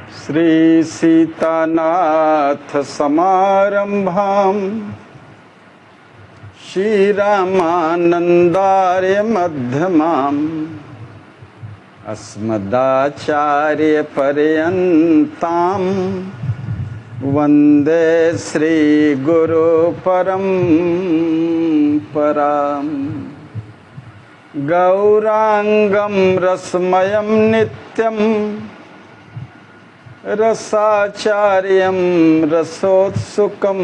श्री सीतानाथ समारंभाम् श्रीरामानन्दार्य मध्यमाम् अस्मदाचार्य पर्यन्ताम् वन्दे श्री गुरु परम्पराम्। गौरांगं रसमयं नित्यं रसाचार्यं रसोत्सुकं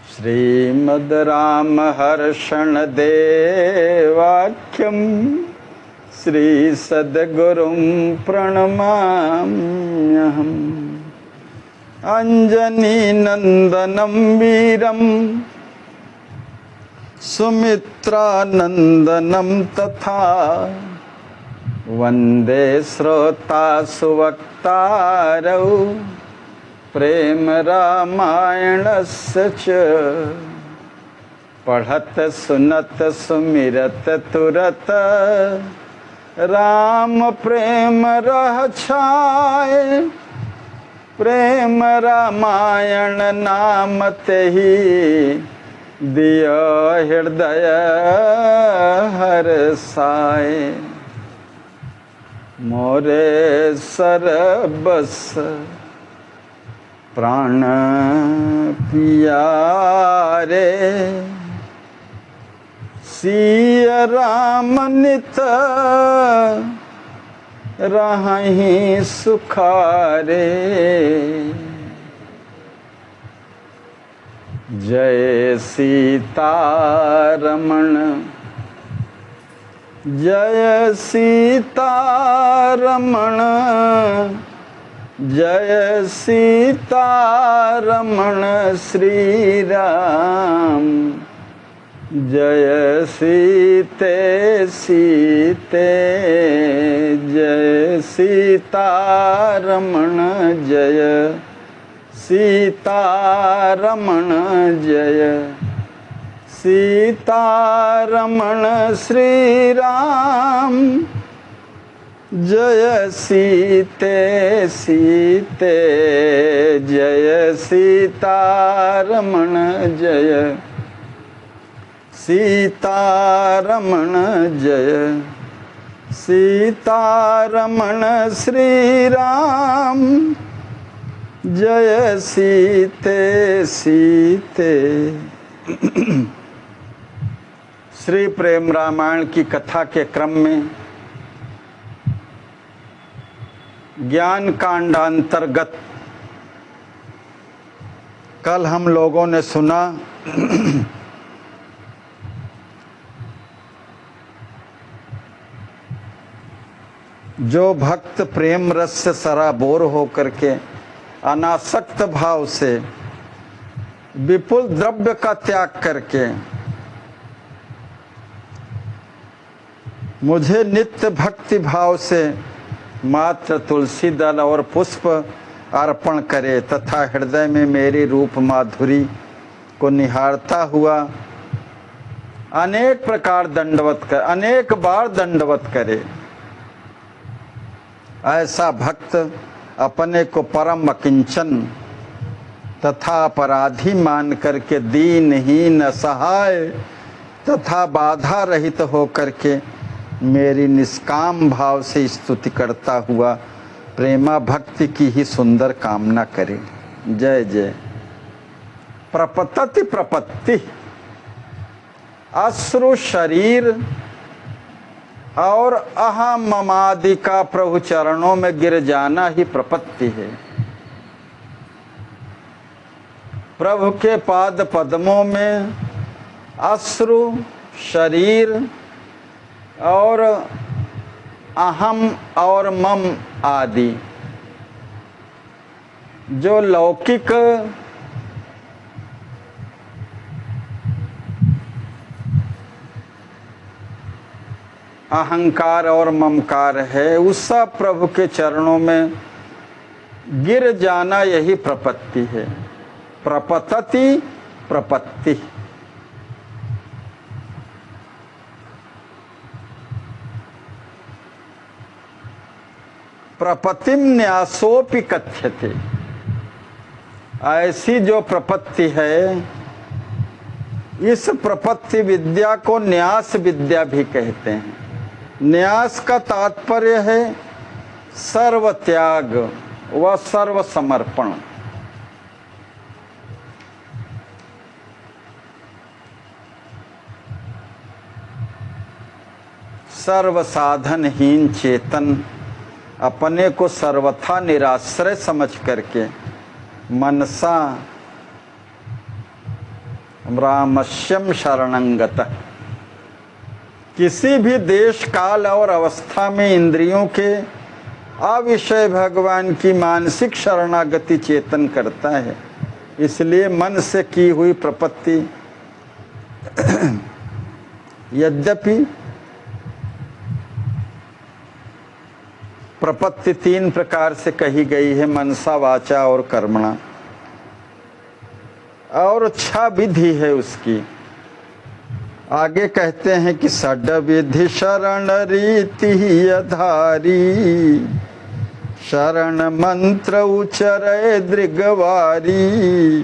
श्रीमद् रामहर्षण देवाख्यं श्री सद्गुरुं प्रणमाम्यहम्। अंजनी नंदनं वीरं सुमित्रानंदनं तथा वंदे श्रोता सुवक्तारौ प्रेम रामायणस्य च। पढ़त सुनत सुमिरत तुरत राम प्रेम रह छाए। प्रेम रामायण नाम तेहि दियो हृदय हर्षाए। मोरे सरबस प्राण पियारे सिय राम नित रहहि सुखारे। जय सीतारमण जय सीतारमण जय सीतारमण श्री राम। जय सीते सीते जय सीतारमण जय सीतारमण जय सीतारमण श्री राम। जय सीते सीते जय सीतारमण जय सीतारमण जय सीतारमण श्री राम। जय सीते सीते। श्री प्रेम रामायण की कथा के क्रम में ज्ञान कांडांतर्गत कल हम लोगों ने सुना जो भक्त प्रेम रस से सराबोर होकर के अनासक्त भाव से विपुल द्रव्य का त्याग करके मुझे नित्य भक्ति भाव से मात्र तुलसी दल और पुष्प अर्पण करे तथा हृदय में मेरी रूप माधुरी को निहारता हुआ अनेक प्रकार अनेक बार दंडवत करे, ऐसा भक्त अपने को परम अकिंचन तथा अपराधी मान करके दीनहीन असहाय तथा बाधा रहित होकर के मेरी निष्काम भाव से स्तुति करता हुआ प्रेमा भक्ति की ही सुंदर कामना करे। जय जय। प्रपतति प्रपत्ति अश्रु शरीर और अहम ममादि का प्रभु चरणों में गिर जाना ही प्रपत्ति है। प्रभु के पाद पद्मों में अश्रु शरीर और अहम और मम आदि जो लौकिक अहंकार और ममकार है, उस सब प्रभु के चरणों में गिर जाना यही प्रपत्ति है। प्रपतति प्रपत्ति। प्रपत्तिम न्यासोपि कथ्यते। ऐसी जो प्रपत्ति है, इस प्रपत्ति विद्या को न्यास विद्या भी कहते हैं। न्यास का तात्पर्य है सर्व त्याग व सर्व समर्पण। सर्व साधनहीन चेतन अपने को सर्वथा निराश्रय समझ करके मनसा रामस्यम शरणंगतः, किसी भी देश काल और अवस्था में इंद्रियों के अविषय भगवान की मानसिक शरणागति चेतन करता है। इसलिए मन से की हुई प्रपत्ति यद्यपि प्रपत्ति 3 प्रकार से कही गई है, मनसा वाचा और कर्मणा, और 6 विधि है उसकी। आगे कहते हैं कि षड विधि शरण रीति अधारी, शरण मंत्र उचरे दृगवारी,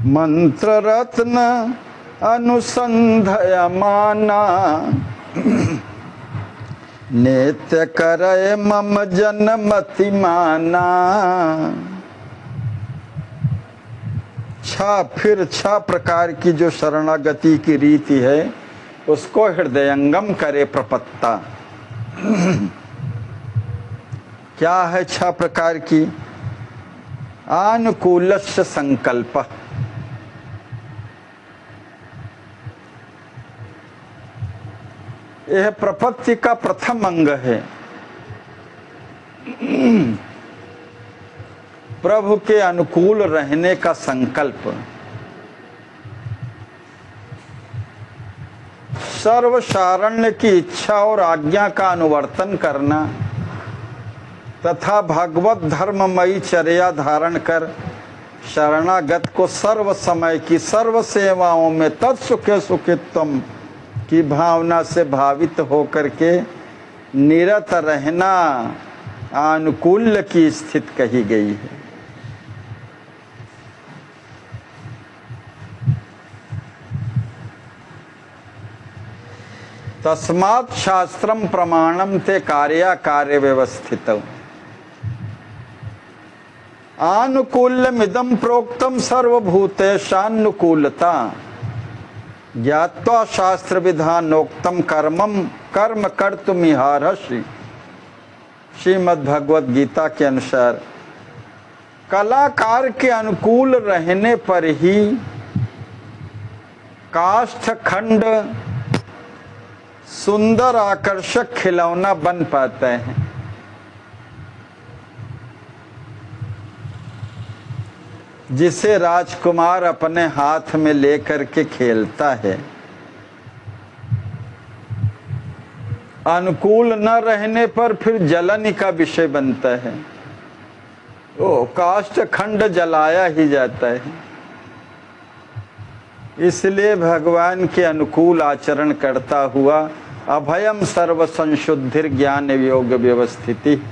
मंत्र रत्न अनुसंधयमाना, नित्य करे मम जनमति माना। 6 प्रकार की जो शरणागति की रीति है उसको हृदयंगम करे प्रपत्ता। क्या है 6 प्रकार की? आनुकूलस्य संकल्प, यह प्रपत्ति का प्रथम अंग है। प्रभु के अनुकूल रहने का संकल्प, सर्वसारण्य की इच्छा और आज्ञा का अनुवर्तन करना तथा भगवत धर्ममयी चर्या धारण कर शरणागत को सर्व समय की सर्व सेवाओं में तत्सुखे सुखित्वम की भावना से भावित होकर के निरत रहना आनुकूल्य की स्थिति कही गई है। तस्मात् शास्त्रम प्रमाणम ते कार्या कार्य व्यवस्थित। आनुकूल्यमिदं प्रोक्तम सर्वभूतेषानुकूलता, ज्ञात्वा शास्त्र विधानोक्तम कर्म कर्तुमिहार्हसि। श्रीमद् भगवद गीता के अनुसार कलाकार के अनुकूल रहने पर ही काष्ठ खंड सुंदर आकर्षक खिलौना बन पाते हैं। जिसे राजकुमार अपने हाथ में लेकर के खेलता है, अनुकूल न रहने पर फिर जलन का विषय बनता है। वो काष्ठ खंड जलाया ही जाता है। इसलिए भगवान के अनुकूल आचरण करता हुआ अभयम सर्व संशुद्धिर ज्ञान योग व्यवस्थिति,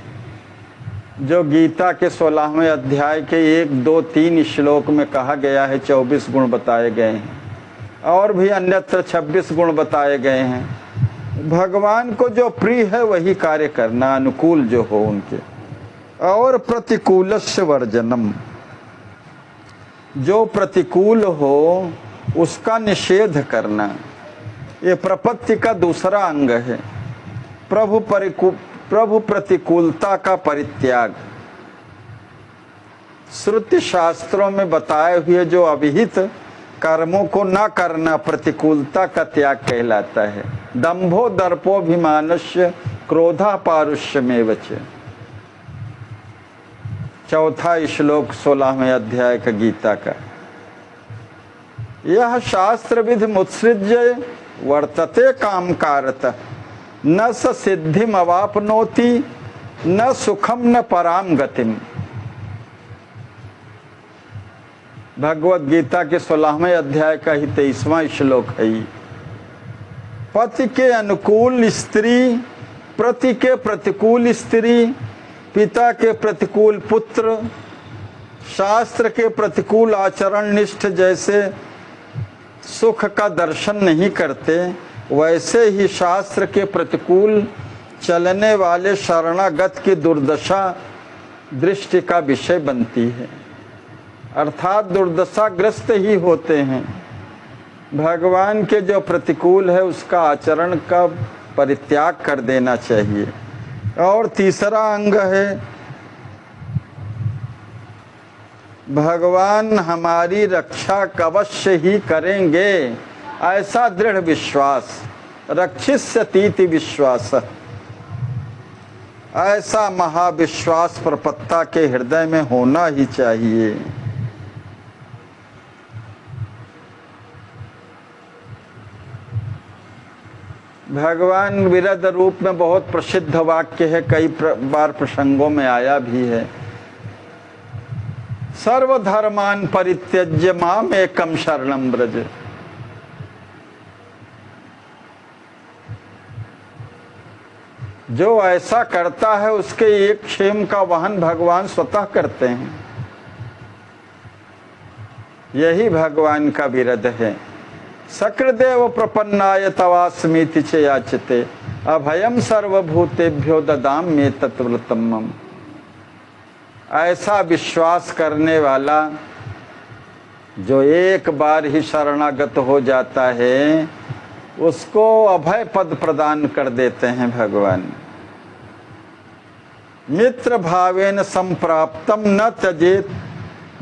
जो गीता के 16वें अध्याय के 1, 2, 3 श्लोक में कहा गया है, 24 गुण बताए गए हैं और भी अन्यत्र 26 गुण बताए गए हैं। भगवान को जो प्रिय है वही कार्य करना, अनुकूल जो हो उनके। और प्रतिकूलस्य वर्जनम, जो प्रतिकूल हो उसका निषेध करना, ये प्रपत्ति का दूसरा अंग है। प्रभु प्रतिकूलता का परित्याग। श्रुति शास्त्रों में बताए हुए जो अविहित कर्मों को न करना प्रतिकूलता का त्याग कहलाता है। दंभो दर्पोभिमानस्य क्रोधा पारुष्यमेव च। 4वां श्लोक 16वें अध्याय का गीता का। यह शास्त्र विधि मुत्सृज्य वर्तते काम कारतः, न स सिद्धिम अवापनोति न सुखम न पराम गतिम। भगवत गीता के 16वें अध्याय का ही 23वां श्लोक है। पति के अनुकूल स्त्री पति के प्रतिकूल स्त्री, पिता के प्रतिकूल पुत्र, शास्त्र के प्रतिकूल आचरण निष्ठ जैसे सुख का दर्शन नहीं करते, वैसे ही शास्त्र के प्रतिकूल चलने वाले शरणागत की दुर्दशा दृष्टि का विषय बनती है, अर्थात दुर्दशाग्रस्त ही होते हैं। भगवान के जो प्रतिकूल है उसका आचरण का परित्याग कर देना चाहिए। और तीसरा अंग है, भगवान हमारी रक्षा अवश्य ही करेंगे, ऐसा दृढ़ विश्वास, रक्षिष्यतीति विश्वास, ऐसा महाविश्वास प्रपत्ता के हृदय में होना ही चाहिए। भगवान विरध रूप में बहुत प्रसिद्ध वाक्य है, कई बार प्रसंगों में आया भी है। सर्वधर्मान परित्यज्य माम एकम शरणम व्रज। जो ऐसा करता है उसके एक क्षेम का वहन भगवान स्वतः करते हैं। यही भगवान का विरध है। सकृदेव प्रपन्नाय तवास्मीति च याचते, अभयम सर्वभूतेभ्यो ददाम मे तत्व्रतम मम। ऐसा विश्वास करने वाला जो एक बार ही शरणागत हो जाता है, उसको अभय पद प्रदान कर देते हैं भगवान। मित्र भावेन संप्राप्तम न त्यजेत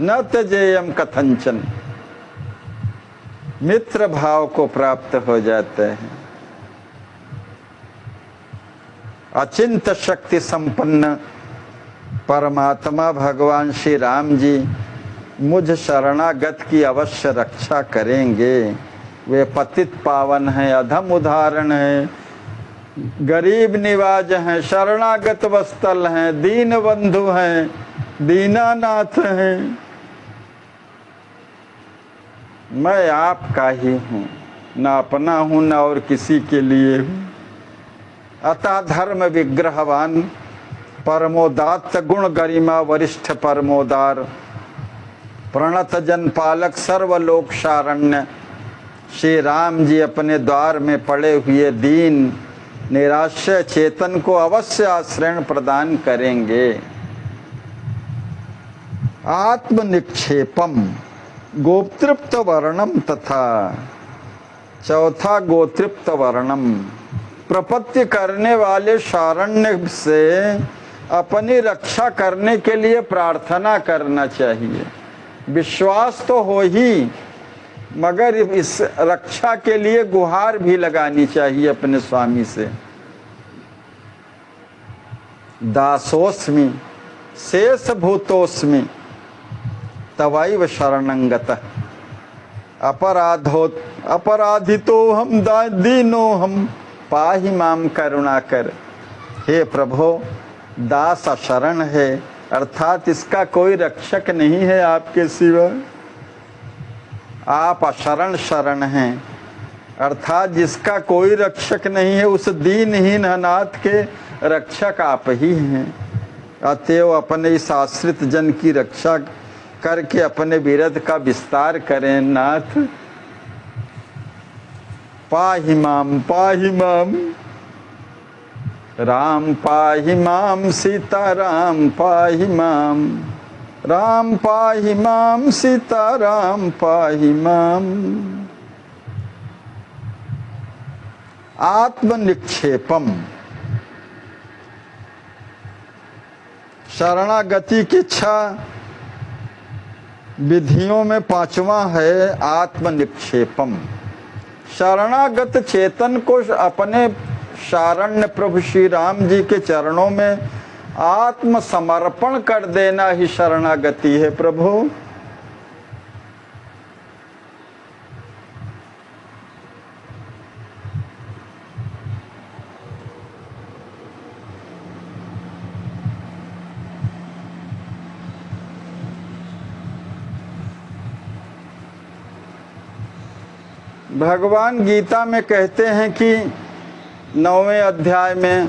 न त्यजेयम कथंचन। मित्र भाव को प्राप्त हो जाते हैं। अचिंत शक्ति संपन्न परमात्मा भगवान श्री राम जी मुझ शरणागत की अवश्य रक्षा करेंगे। वे पतित पावन हैं, अधम उदाहरण हैं, गरीब निवाज हैं, शरणागत वत्सल हैं, दीन बंधु हैं, दीनानाथ हैं। मैं आपका ही हूँ, न अपना हूँ न और किसी के लिए हूँ। अतः धर्म विग्रहवान परमोदात्त गुण गरिमा वरिष्ठ परमोदार प्रणत जनपालक सर्वलोक शारण्य श्री राम जी अपने द्वार में पड़े हुए दीन निराश्रय चेतन को अवश्य आश्रय प्रदान करेंगे। आत्मनिक्षेपम गोतृप्त वर्णम तथा, चौथा गोतृप्त वर्णम, प्रपत्ति करने वाले शारण्य से अपनी रक्षा करने के लिए प्रार्थना करना चाहिए। विश्वास तो हो ही, मगर इस रक्षा के लिए गुहार भी लगानी चाहिए अपने स्वामी से। दासोस्मि शेष भूतोस्मि तवैव शरणंगतः अपराधितो हम दीनो हम पाहि माम करुणाकर। हे प्रभु, दास शरण है, अर्थात इसका कोई रक्षक नहीं है आपके सिवा। आप अशरण शरण हैं, अर्थात जिसका कोई रक्षक नहीं है, उस दीनहीन अनाथ के रक्षक आप ही हैं। अतएव अपने इस आश्रित जन की रक्षा करके अपने विरध का विस्तार करें नाथ। पाहि माम राम पाहि माम सीता राम पाहि माम, राम पाहि माम सीता राम पाहि माम। आत्मनिक्षेपम, शरणागति की 6 विधियों में 5वां है आत्मनिक्षेपम। शरणागत चेतन को अपने शारण्य प्रभु श्री राम जी के चरणों में आत्मसमर्पण कर देना ही शरणागति है। प्रभु, भगवान गीता में कहते हैं कि 9वें अध्याय में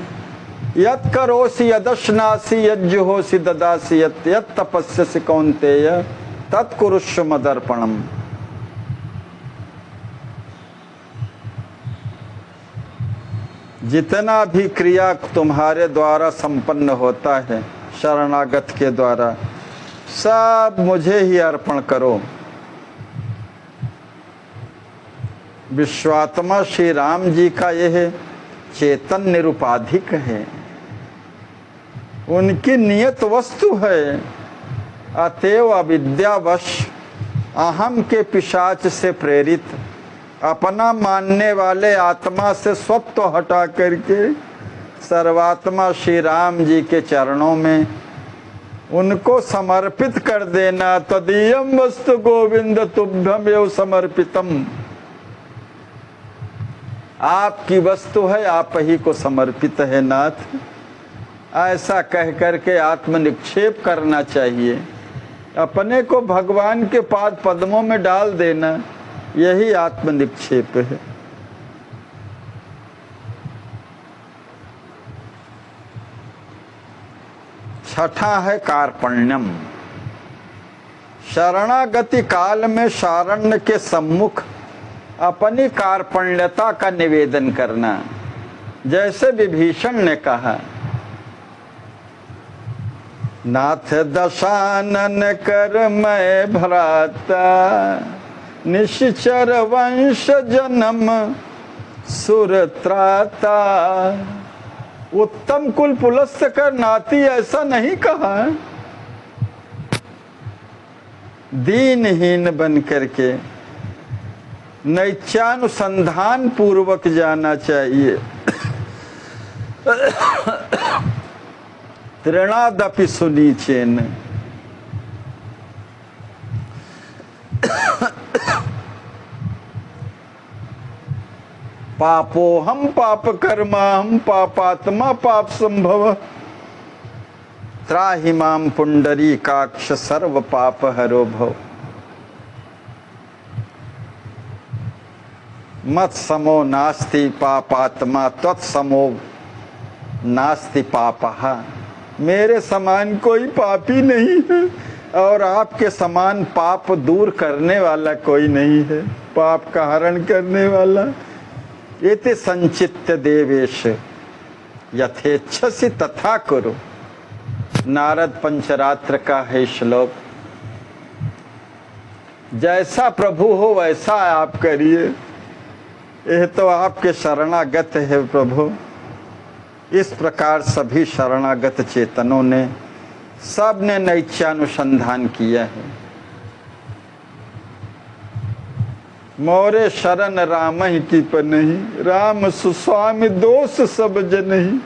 यत् करोसि यदश्नासि यज्जुहोसि ददासि यत् तपस्यसि कौन्तेय तत्कुरुष्व मदर्पणम्। जितना भी क्रिया तुम्हारे द्वारा संपन्न होता है शरणागत के द्वारा, सब मुझे ही अर्पण करो। विश्वात्मा श्री राम जी का यह चेतन निरुपाधिक है, उनकी नियत वस्तु है। अतएव अविद्यावश अहम के पिशाच से प्रेरित अपना मानने वाले आत्मा से स्वत्व हटा करके सर्वात्मा श्री राम जी के चरणों में उनको समर्पित कर देना। तदीयम वस्तु गोविंद तुभ्यम एव समर्पितम। आपकी वस्तु है, आप ही को समर्पित है नाथ। ऐसा कह करके आत्म निक्षेप करना चाहिए, अपने को भगवान के पाद पद्मों में डाल देना, यही आत्म निक्षेप है। छठा है कार्पण्यम। शरणागति काल में शारण्य के सम्मुख अपनी कार्पण्यता का निवेदन करना। जैसे विभीषण ने कहा, नाथ दशानन कर मैं भ्राता, निश्चर वंश जन्म सुरत्राता। उत्तम कुल पुलस्त कर नाती, ऐसा नहीं कहा। दीनहीन बन करके नैत्यानुसंधान पूर्वक जाना चाहिए। तृणादपि सुनीचेन। पापो हम पाप कर्मा हम पापात्मा पाप संभव, त्राहि माम पुंडरीकाक्ष सर्व पाप हरो भव। मत समो नास्ति पापात्मा त्वत्समो नास्ति पापः। मेरे समान कोई पापी नहीं है और आपके समान पाप दूर करने वाला कोई नहीं है, पाप का हरण करने वाला। इति संचित्य देवेश यथेच्छसि तथा करो। नारद पंचरात्र का है श्लोक। जैसा प्रभु हो वैसा आप करिए, यह तो आपके शरणागत है प्रभु। इस प्रकार सभी शरणागत चेतनों ने सब ने नैत्यानुसंधान किया है। मोरे शरण राम ही की नहीं, राम सुस्वामी दोष सब जनहि।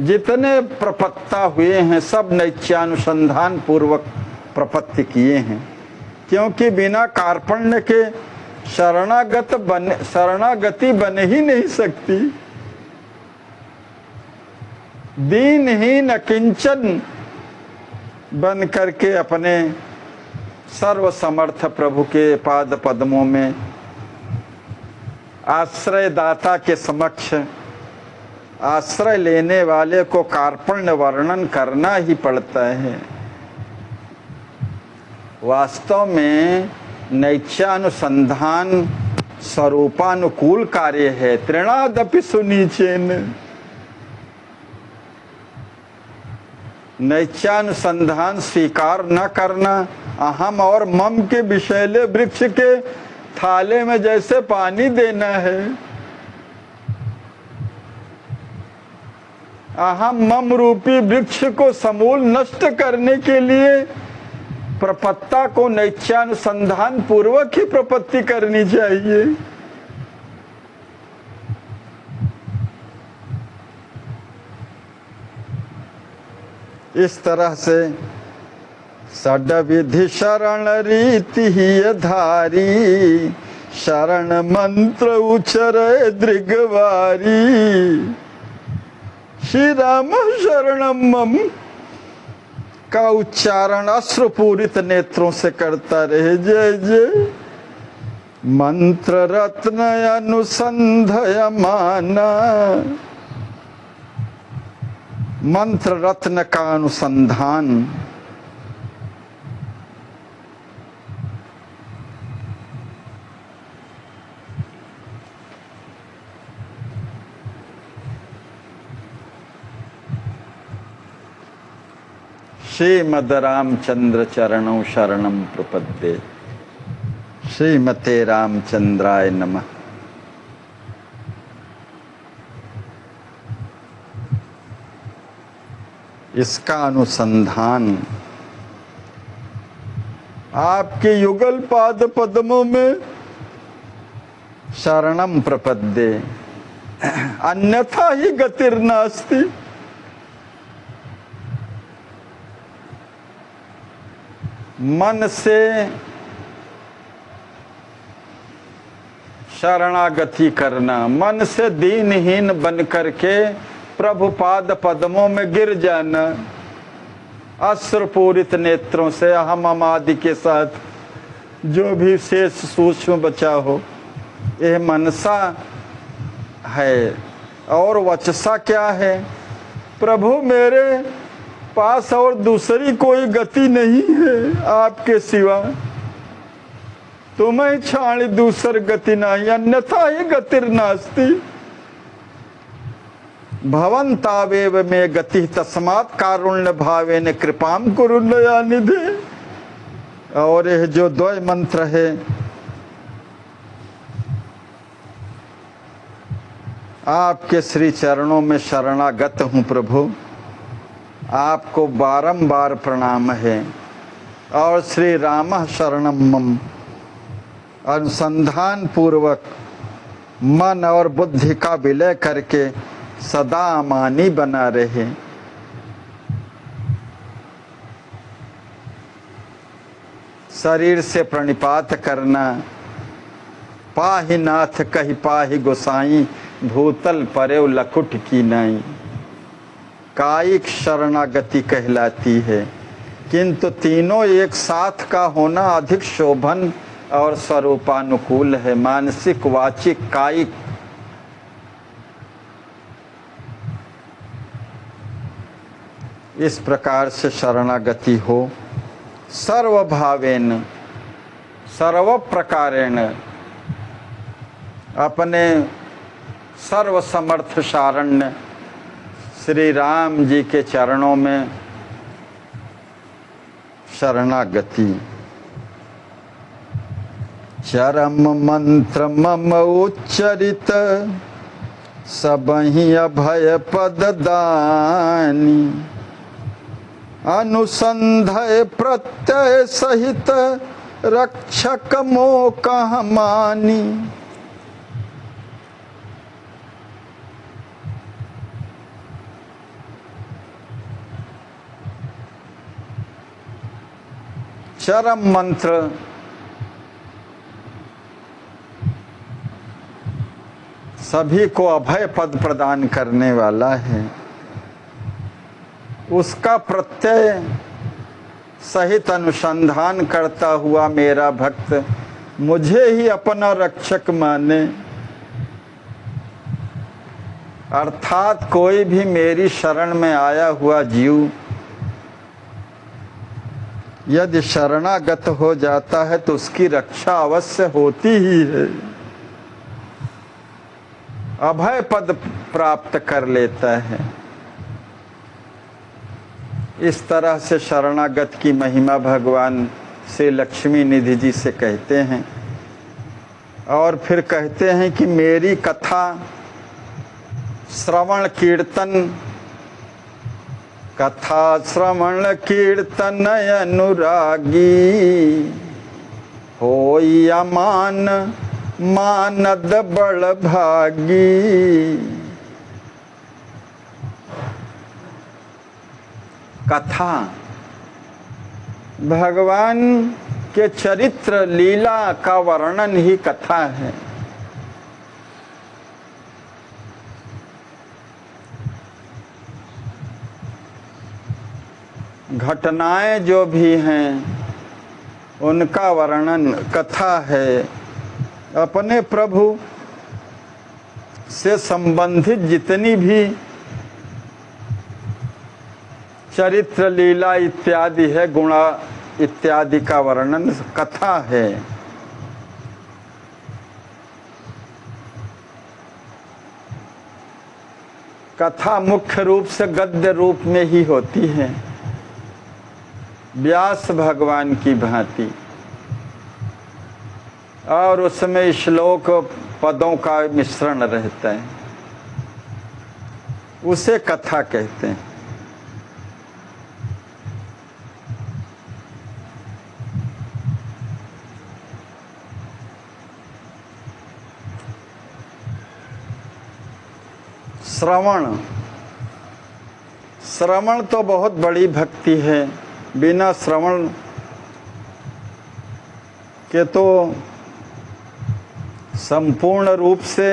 जितने प्रपत्ता हुए हैं सब नैत्यानुसंधान पूर्वक प्रपत्ति किए हैं, क्योंकि बिना कार्पण्य के शरणागति बन ही नहीं सकती। दीनहीन अकिंचन बन करके अपने सर्व समर्थ प्रभु के पाद पद्मों में आश्रय दाता के समक्ष आश्रय लेने वाले को कार्पण्य वर्णन करना ही पड़ता है। वास्तव में नैत्यानुसंधान स्वरूपानुकूल कार्य है। तृणादपि सुनीचेन। नैत्यानुसंधान स्वीकार न करना अहम और मम के विषैले वृक्ष के थाले में जैसे पानी देना है। अहम मम रूपी वृक्ष को समूल नष्ट करने के लिए प्रपत्ता को नैत्यानुसंधान पूर्वक ही प्रपत्ति करनी चाहिए। इस तरह से षड्विधि शरण रीति ही धारी, शरण मंत्र उच्चरे दृगवारी। श्री राम शरणम मम का उच्चारण अश्रुपूरित नेत्रों से करता रहे। जय जय। मंत्र रत्न अनुसंधयमाना, मंत्र रत्न का अनुसंधान, श्रीमद रामचंद्र चरणों शरणं प्रपद्ये। श्रीमते रामचंद्राय नमः। इसका अनुसंधान आपके युगल पाद पद्मों में शरणं प्रपद्ये, अन्यथा ही गतिर्नास्ति। मन से शरणागति करना, मन से दीनहीन बन करके प्रभुपाद पद्मों में गिर जाना, अश्रुपूरित नेत्रों से अहम आदि के साथ जो भी शेष सूक्ष्म बचा हो, यह मनसा है। और वचसा क्या है? प्रभु मेरे पास और दूसरी कोई गति नहीं है आपके सिवा, तुम्हें छाड़ी दूसर गति नहीं, अन्यथा ही गतिर्नास्ति। भवन्तावेव में गति तस्मात् कारुण्य भावेन कृपाम कुरुन्नयानिधे। और यह जो द्वय मंत्र है, आपके श्री चरणों में शरणागत हूँ प्रभु, आपको बारंबार प्रणाम है। और श्री राम शरणम मम, अनुसंधान पूर्वक मन और बुद्धि का विलय करके सदा अमानी बना रहे। शरीर से प्रणिपात करना, पाहि नाथ कहि पाहि गोसाई, भूतल परेव लकुट की नाई। कायिक शरणागति कहलाती है, किंतु तीनों एक साथ का होना अधिक शोभन और स्वरूपानुकूल है। मानसिक, वाचिक, कायिक। इस प्रकार से शरणागति हो, सर्वभावेन सर्व प्रकारेण, अपने सर्व समर्थ शारण्य श्री राम जी के चरणों में शरणागति। चरम मंत्र मम उच्चरित, सबहि अभय पद दानी। अनुसंधय प्रत्यय सहित, रक्षक मोह मानी। चरम मंत्र सभी को अभय पद प्रदान करने वाला है। उसका प्रत्यय सहित अनुसंधान करता हुआ मेरा भक्त मुझे ही अपना रक्षक माने, अर्थात कोई भी मेरी शरण में आया हुआ जीव यदि शरणागत हो जाता है तो उसकी रक्षा अवश्य होती ही है, अभय पद प्राप्त कर लेता है। इस तरह से शरणागत की महिमा भगवान श्री लक्ष्मी निधि जी से कहते हैं। और फिर कहते हैं कि मेरी कथा श्रवण कीर्तन, कथा श्रवण कीर्तन अनुरागी, होई अमान मानद बड़ भागी। कथा भगवान के चरित्र लीला का वर्णन ही कथा है। घटनाएं जो भी हैं उनका वर्णन कथा है। अपने प्रभु से संबंधित जितनी भी चरित्र लीला इत्यादि है, गुणा इत्यादि का वर्णन कथा है। कथा मुख्य रूप से गद्य रूप में ही होती है, व्यास भगवान की भांति, और उसमें श्लोक पदों का मिश्रण रहता है, उसे कथा कहते हैं। श्रवण, श्रवण तो बहुत बड़ी भक्ति है। बिना श्रवण के तो संपूर्ण रूप से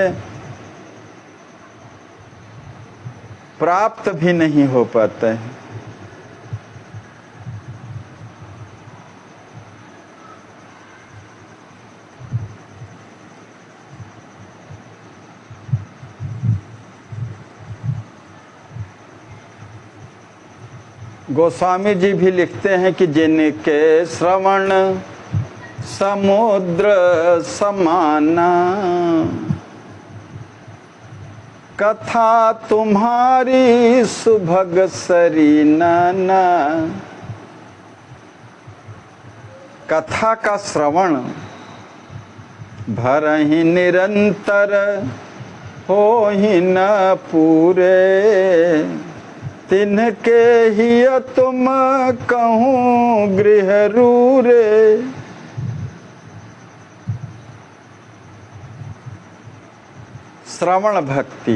प्राप्त भी नहीं हो पाता है। गोस्वामी जी भी लिखते हैं कि जिनके श्रवण समुद्र समाना, कथा तुम्हारी सुभग सरीना। कथा का श्रवण भरहि निरंतर हो ही न पूरे, तिनके ही तुम कहूँ गृह रूरे। श्रवण भक्ति,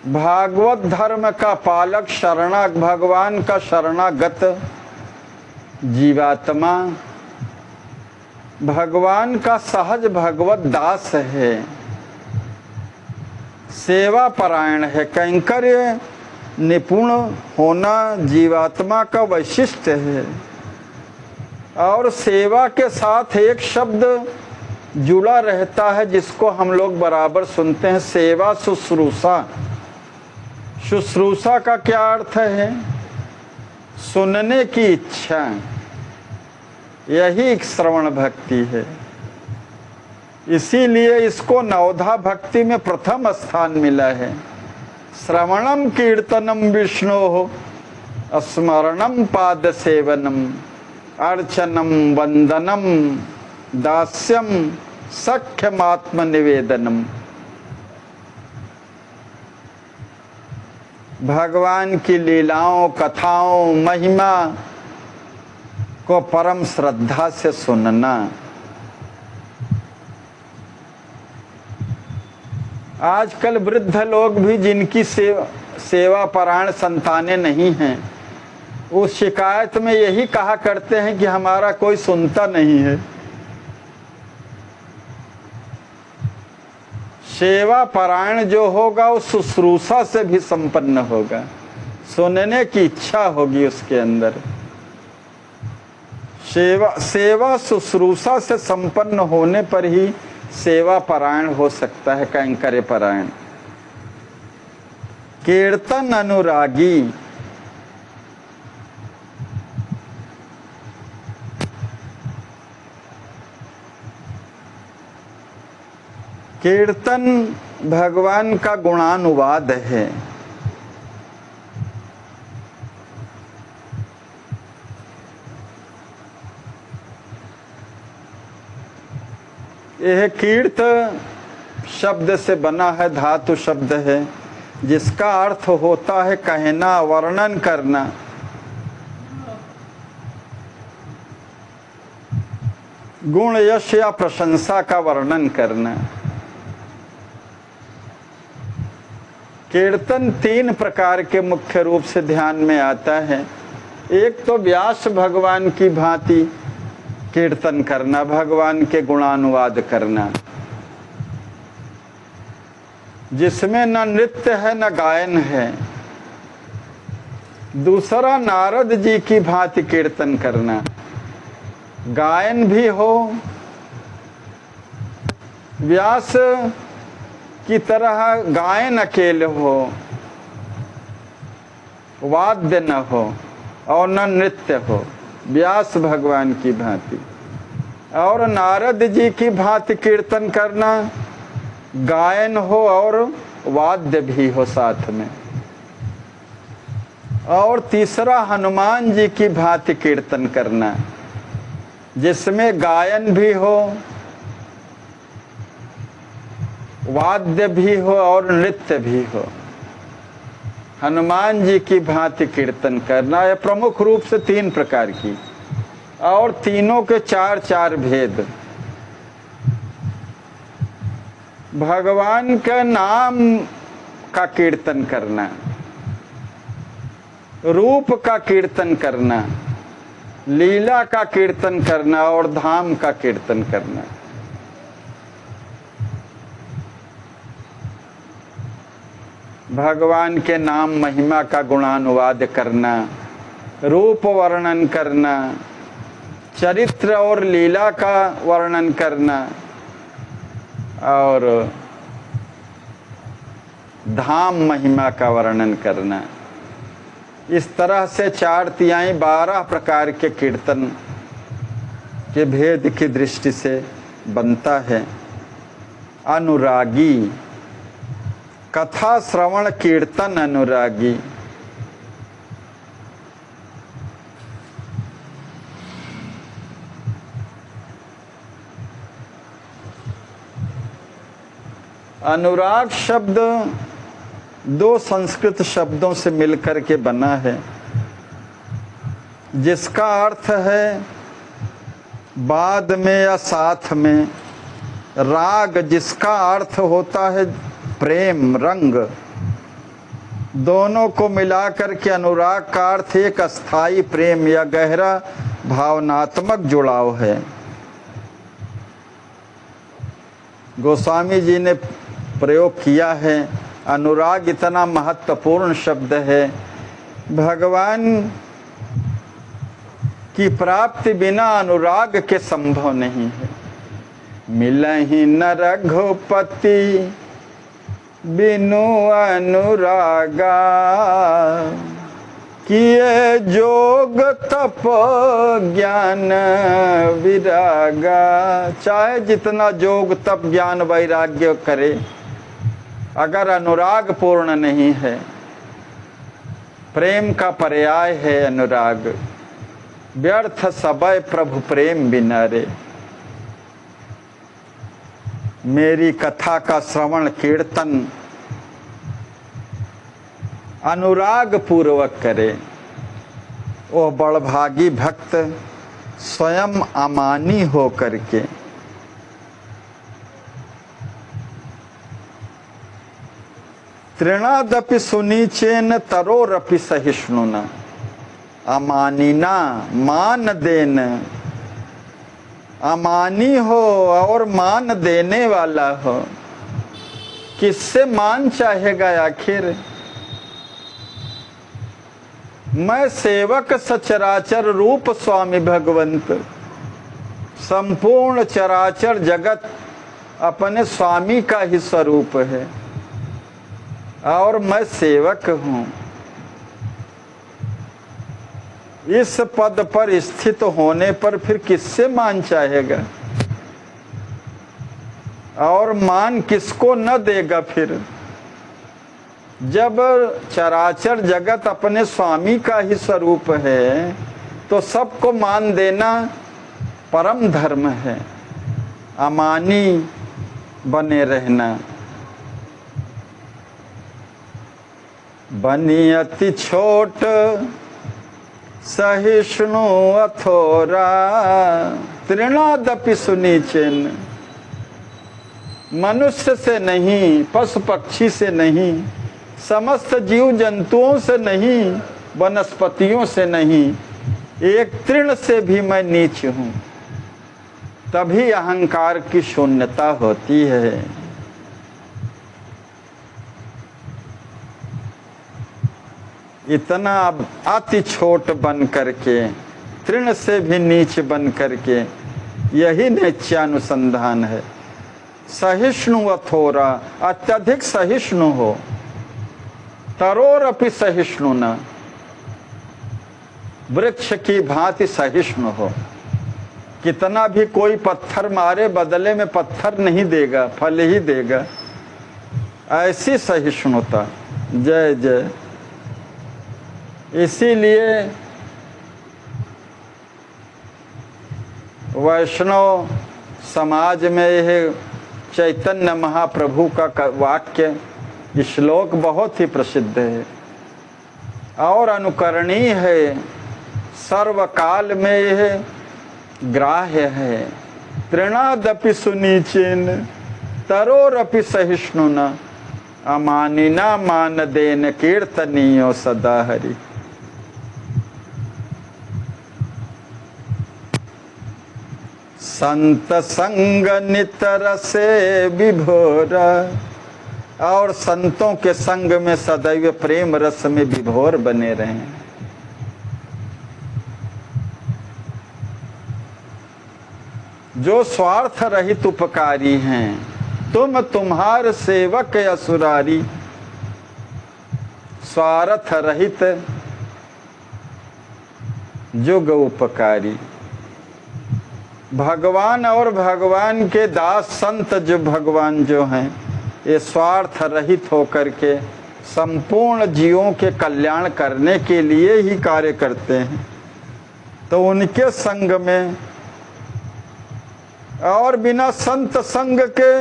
भागवत धर्म का पालक शरणागत, भगवान का शरणागत जीवात्मा भगवान का सहज भगवत दास है, सेवा परायण है। कैंकर्य निपुण होना जीवात्मा का वैशिष्ट्य है, और सेवा के साथ एक शब्द जुड़ा रहता है जिसको हम लोग बराबर सुनते हैं, सेवा शुश्रूषा। शुश्रूषा का क्या अर्थ है? सुनने की इच्छा। यही श्रवण भक्ति है। इसीलिए इसको नवधा भक्ति में प्रथम स्थान मिला है। श्रवणम कीर्तनम विष्णोः, स्मरणम पाद सेवनम, अर्चनम वंदनम, दास्यम सख्यमात्म निवेदनम। भगवान की लीलाओं, कथाओं, महिमा को परम श्रद्धा से सुनना। आजकल वृद्ध लोग भी जिनकी सेवा परायण संतानें नहीं हैं, उस शिकायत में यही कहा करते हैं कि हमारा कोई सुनता नहीं है। सेवा परायण जो होगा वो शुश्रूषा से भी संपन्न होगा, सुनने की इच्छा होगी उसके अंदर। सेवा शुश्रूषा से संपन्न होने पर ही सेवा परायण हो सकता है, कैंकर्य परायण। कीर्तन अनुरागी, कीर्तन भगवान का गुणानुवाद है। यह कीर्त शब्द से बना है, धातु शब्द है, जिसका अर्थ होता है कहना, वर्णन करना। गुण यश या प्रशंसा का वर्णन करना। कीर्तन तीन प्रकार के मुख्य रूप से ध्यान में आता है। एक तो व्यास भगवान की भांति कीर्तन करना, भगवान के गुणानुवाद करना, जिसमें न नृत्य है न गायन है। दूसरा नारद जी की भांति कीर्तन करना, गायन भी हो, व्यास की तरह गायन अकेले हो, वाद्य न हो और न नृत्य हो, व्यास भगवान की भांति, और नारद जी की भांति कीर्तन करना, गायन हो और वाद्य भी हो साथ में। और तीसरा हनुमान जी की भांति कीर्तन करना, जिसमें गायन भी हो, वाद्य भी हो और नृत्य भी हो। हनुमान जी की भांति कीर्तन करना। यह प्रमुख रूप से 3 प्रकार की, और तीनों के 4 भेद। भगवान के नाम का कीर्तन करना, रूप का कीर्तन करना, लीला का कीर्तन करना और धाम का कीर्तन करना। भगवान के नाम महिमा का गुणानुवाद करना, रूप वर्णन करना, चरित्र और लीला का वर्णन करना, और धाम महिमा का वर्णन करना। इस तरह से 4 तिहाई 12 प्रकार के कीर्तन के भेद की दृष्टि से बनता है। अनुरागी, कथा श्रवण कीर्तन अनुरागी। अनुराग शब्द 2 संस्कृत शब्दों से मिलकर के बना है, जिसका अर्थ है बाद में या साथ में। राग, जिसका अर्थ होता है प्रेम, रंग। दोनों को मिलाकर के अनुराग का अर्थ एक अस्थाई प्रेम या गहरा भावनात्मक जुड़ाव है। गोस्वामी जी ने प्रयोग किया है। अनुराग इतना महत्वपूर्ण शब्द है। भगवान की प्राप्ति बिना अनुराग के संभव नहीं है। मिलहि न रघुपति बिनु अनुरागा, किए जोग तप ज्ञान विरागा। चाहे जितना जोग तप ज्ञान वैराग्य करे, अगर अनुराग पूर्ण नहीं है, प्रेम का पर्याय है अनुराग, व्यर्थ सबय प्रभु प्रेम बिना रे। मेरी कथा का श्रवण कीर्तन अनुराग पूर्वक करे, वो बड़भागी भक्त स्वयं अमानी हो करके। तृणादपि सुनीचेन तरोरपि सहिष्णुना। अमानिना, मान देन, अमानी हो और मान देने वाला हो, किससे मान चाहेगा आखिर। मैं सेवक सचराचर रूप स्वामी भगवंत, संपूर्ण चराचर जगत अपने स्वामी का ही स्वरूप है, और मैं सेवक हूँ। इस पद पर स्थित होने पर फिर किससे मान चाहेगा, और मान किसको न देगा फिर। जब चराचर जगत अपने स्वामी का ही स्वरूप है, तो सबको मान देना परम धर्म है। अमानी बने रहना। बनी अति छोट सहिष्णु अथोरा, तृणादपि सुनीचेन। मनुष्य से नहीं, पशु पक्षी से नहीं, समस्त जीव जंतुओं से नहीं, वनस्पतियों से नहीं, एक तृण से भी मैं नीच हूँ। तभी अहंकार की शून्यता होती है। इतना अति छोट बन करके, तृण से भी नीच बन करके, यही नित्यानुसंधान है। सहिष्णु अथोरा, अत्यधिक सहिष्णु हो। तरोरपि सहिष्णु न, वृक्ष की भांति सहिष्णु हो। कितना भी कोई पत्थर मारे बदले में पत्थर नहीं देगा, फल ही देगा। ऐसी सहिष्णुता। जय जय। इसीलिए वैष्णव समाज में यह चैतन्य महाप्रभु का वाक्य श्लोक बहुत ही प्रसिद्ध है और अनुकरणीय है। सर्वकाल में यह ग्राह्य है। तृणादपि सुनीचेन तरोरपि सहिष्णुना अमानिना मानदेन कीर्तनीयो सदा हरि। संत संग नितर से विभोर, और संतों के संग में सदैव प्रेम रस में विभोर बने रहें। जो स्वार्थ रहित उपकारी हैं, तुम तुम्हार सेवक असुरारी। स्वार्थ रहित जुग उपकारी। भगवान और भगवान के दास संत जो भगवान जो हैं, ये स्वार्थ रहित होकर के संपूर्ण जीवों के कल्याण करने के लिए ही कार्य करते हैं। तो उनके संग में, और बिना संत संग के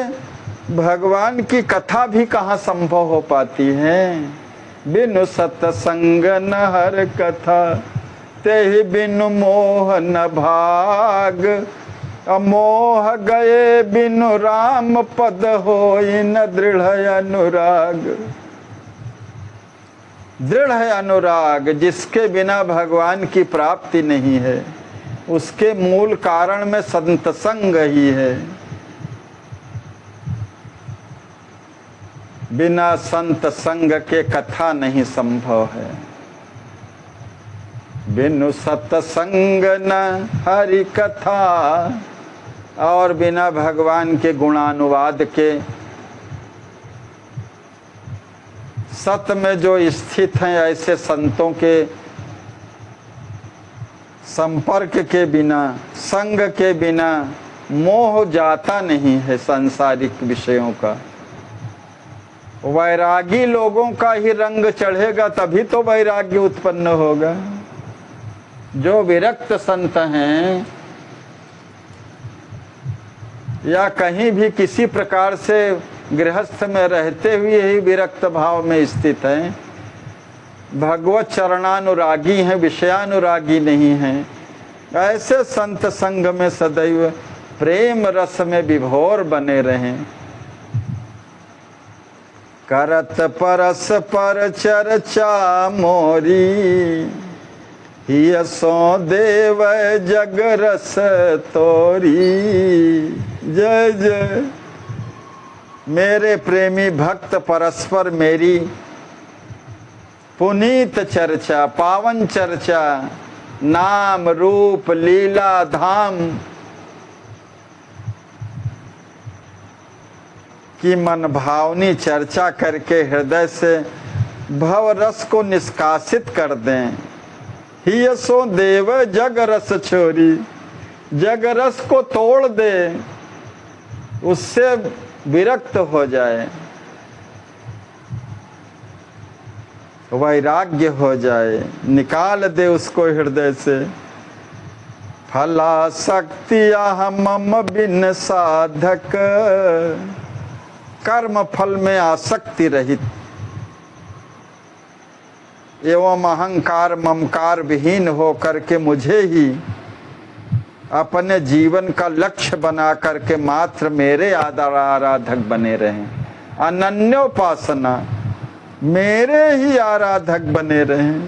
भगवान की कथा भी कहाँ संभव हो पाती है। बिनु सतसंग न हर कथा, तेहि बिनु मोह न भाग। अमोह गए बिनु राम पद होई न दृढ़ अनुराग। दृढ़ अनुराग जिसके बिना भगवान की प्राप्ति नहीं है, उसके मूल कारण में संत संग ही है। बिना संत संग के कथा नहीं संभव है। बिनु सतसंग न हरि कथा, और बिना भगवान के गुणानुवाद के, सत में जो स्थित हैं ऐसे संतों के संपर्क के बिना, संग के बिना मोह जाता नहीं है सांसारिक विषयों का। वैरागी लोगों का ही रंग चढ़ेगा तभी तो वैराग्य उत्पन्न होगा। जो विरक्त संत हैं या कहीं भी किसी प्रकार से गृहस्थ में रहते हुए ही विरक्त भाव में स्थित हैं, भगवत चरणानुरागी हैं, विषयानुरागी नहीं हैं, ऐसे संत संग में सदैव प्रेम रस में विभोर बने रहें। करत परस पर चर्चा मोरी, यशो देव जग रस तोरी। जय जय। मेरे प्रेमी भक्त परस्पर मेरी पुनीत चर्चा, पावन चर्चा, नाम रूप लीला धाम की मन भावनी चर्चा करके हृदय से भव रस को निष्कासित कर दें। ही सो देव जग रस छोरी, जग रस को तोड़ दे, उससे विरक्त हो जाए, वैराग्य हो जाए, निकाल दे उसको हृदय से। फला शक्तिया मम बिन साधक, कर्म फल में आसक्ति रहित एवं अहंकार ममकार विहीन हो करके मुझे ही अपने जीवन का लक्ष्य बना करके मात्र मेरे आराधक बने रहें। अनन्योपासना, मेरे ही आराधक बने रहें।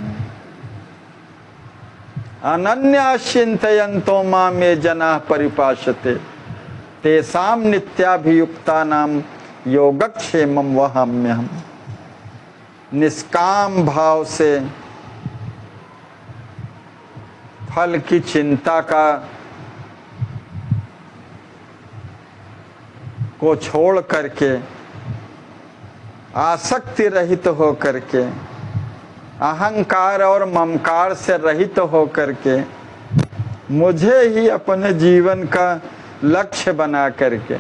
अनन्या चिंतयन्तो मां मे जनाः परिपासते, तेषां नित्याभियुक्तानां योगक्षेमं वहाम्यहम्। निष्काम भाव से फल की चिंता को छोड़ करके, आसक्ति रहित हो करके अहंकार और ममकार से रहित होकर के मुझे ही अपने जीवन का लक्ष्य बना करके,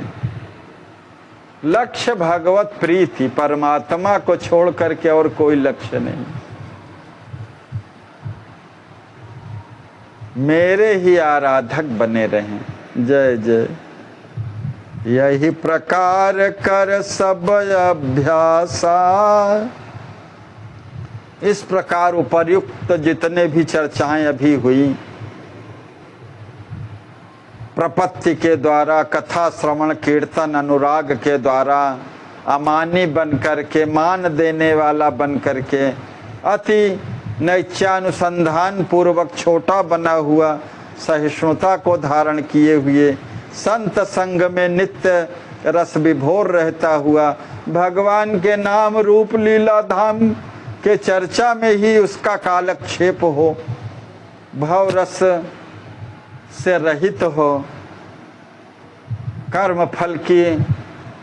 लक्ष्य भगवत प्रीति, परमात्मा को छोड़ करके और कोई लक्ष्य नहीं, मेरे ही आराधक बने रहें। जय जय। यही प्रकार कर सब अभ्यासा। इस प्रकार उपर्युक्त जितने भी चर्चाएं अभी हुई, प्रपत्ति के द्वारा, कथा श्रवण कीर्तन अनुराग के द्वारा, अमानी बन करके, मान देने वाला बन करके, अति नैत्यानुसंधान पूर्वक छोटा बना हुआ, सहिष्णुता को धारण किए हुए, संत संग में नित्य रस विभोर रहता हुआ, भगवान के नाम रूप लीला धाम के चर्चा में ही उसका कालक्षेप हो, भव रस से रहित हो, कर्म फल की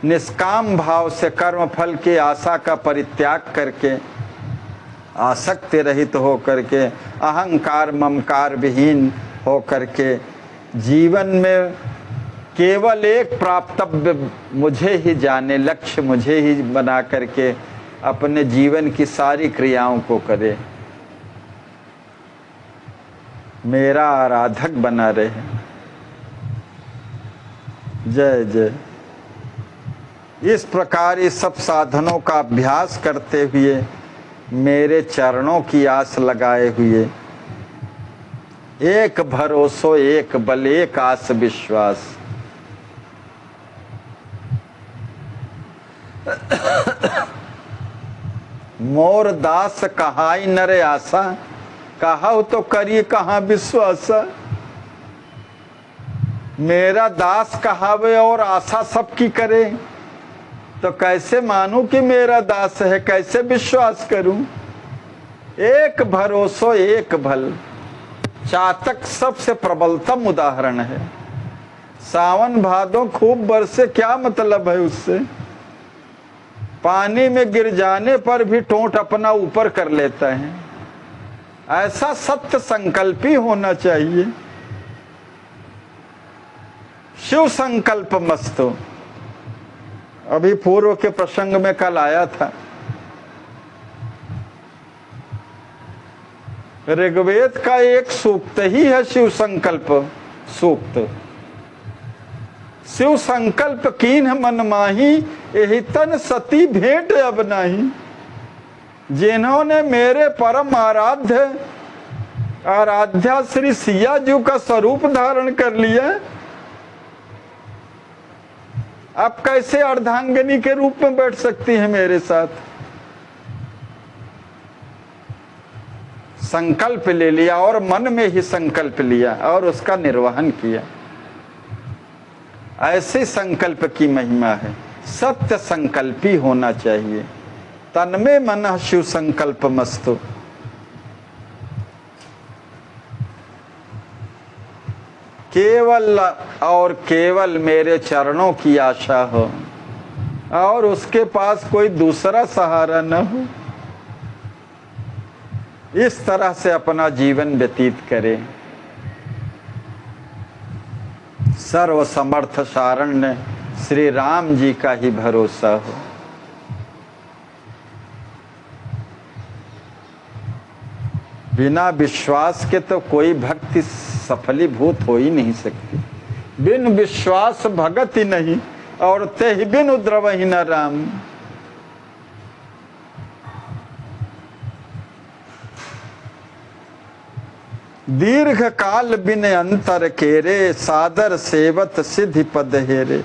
निष्काम भाव से कर्म फल की आशा का परित्याग करके, आसक्ति रहित हो करके, अहंकार ममकार विहीन हो करके, जीवन में केवल एक प्राप्तव्य मुझे ही जाने, लक्ष्य मुझे ही बना करके अपने जीवन की सारी क्रियाओं को करे, मेरा आराधक बना रहे। जय जय। इस प्रकार इस सब साधनों का अभ्यास करते हुए, मेरे चरणों की आस लगाए हुए, एक भरोसो एक बल एक आस विश्वास, मोर दास कहाई नरे आशा, कहा तो करिए कहाँ विश्वास। मेरा दास कहावे और आशा सबकी करे, तो कैसे मानूं कि मेरा दास है, कैसे विश्वास करूं। एक भरोसो एक बल, चातक सबसे प्रबलतम उदाहरण है। सावन भादो खूब बरसे, क्या मतलब है उससे, पानी में गिर जाने पर भी टोंट अपना ऊपर कर लेता है। ऐसा सत्य संकल्पी होना चाहिए। शिव संकल्प मस्तु। अभी पूर्व के प्रसंग में कल आया था, ऋग्वेद का एक सूक्त ही है शिव संकल्प सूक्त। शिव संकल्प कीन्ह मन माही, यही तन सती भेंट अब नाही। जिन्होंने मेरे परम आराध्या श्री सिया जी का स्वरूप धारण कर लिया, अब कैसे अर्धांगिनी के रूप में बैठ सकती है मेरे साथ। संकल्प ले लिया और मन में ही संकल्प लिया और उसका निर्वहन किया। ऐसे संकल्प की महिमा है। सत्य संकल्पी होना चाहिए। तन्मे मनः शिव संकल्प मस्तु। केवल और केवल मेरे चरणों की आशा हो और उसके पास कोई दूसरा सहारा न हो, इस तरह से अपना जीवन व्यतीत करे। सर्व समर्थ शारण्य श्री राम जी का ही भरोसा हो। बिना विश्वास के तो कोई भक्ति सफलीभूत हो ही नहीं सकती। बिन विश्वास भगति नहीं, और ते बिन द्रवहि न राम। दीर्घ काल बिन अंतर केरे, सादर सेवत सिद्धि पद हेरे।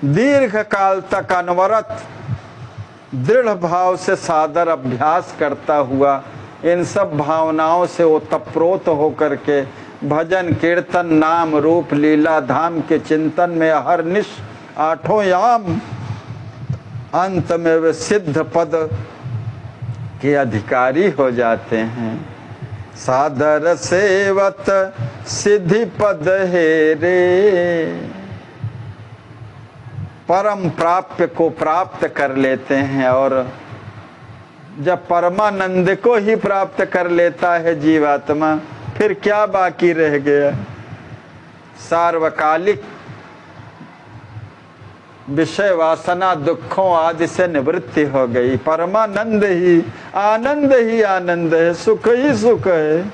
दीर्घ काल तक अनवरत दृढ़ भाव से सादर अभ्यास करता हुआ, इन सब भावनाओं से ओतप्रोत होकर के भजन कीर्तन नाम रूप लीला धाम के चिंतन में अहरनिश आठों याम, अंत में वे सिद्ध पद के अधिकारी हो जाते हैं। सादर सेवत सिद्धि पद हेरे। परम प्राप्य को प्राप्त कर लेते हैं और जब परमानंद को ही प्राप्त कर लेता है जीवात्मा, फिर क्या बाकी रह गया? सार्वकालिक विषय वासना दुखों आदि से निवृत्ति हो गई। परमानंद ही आनंद है, सुख ही सुख है,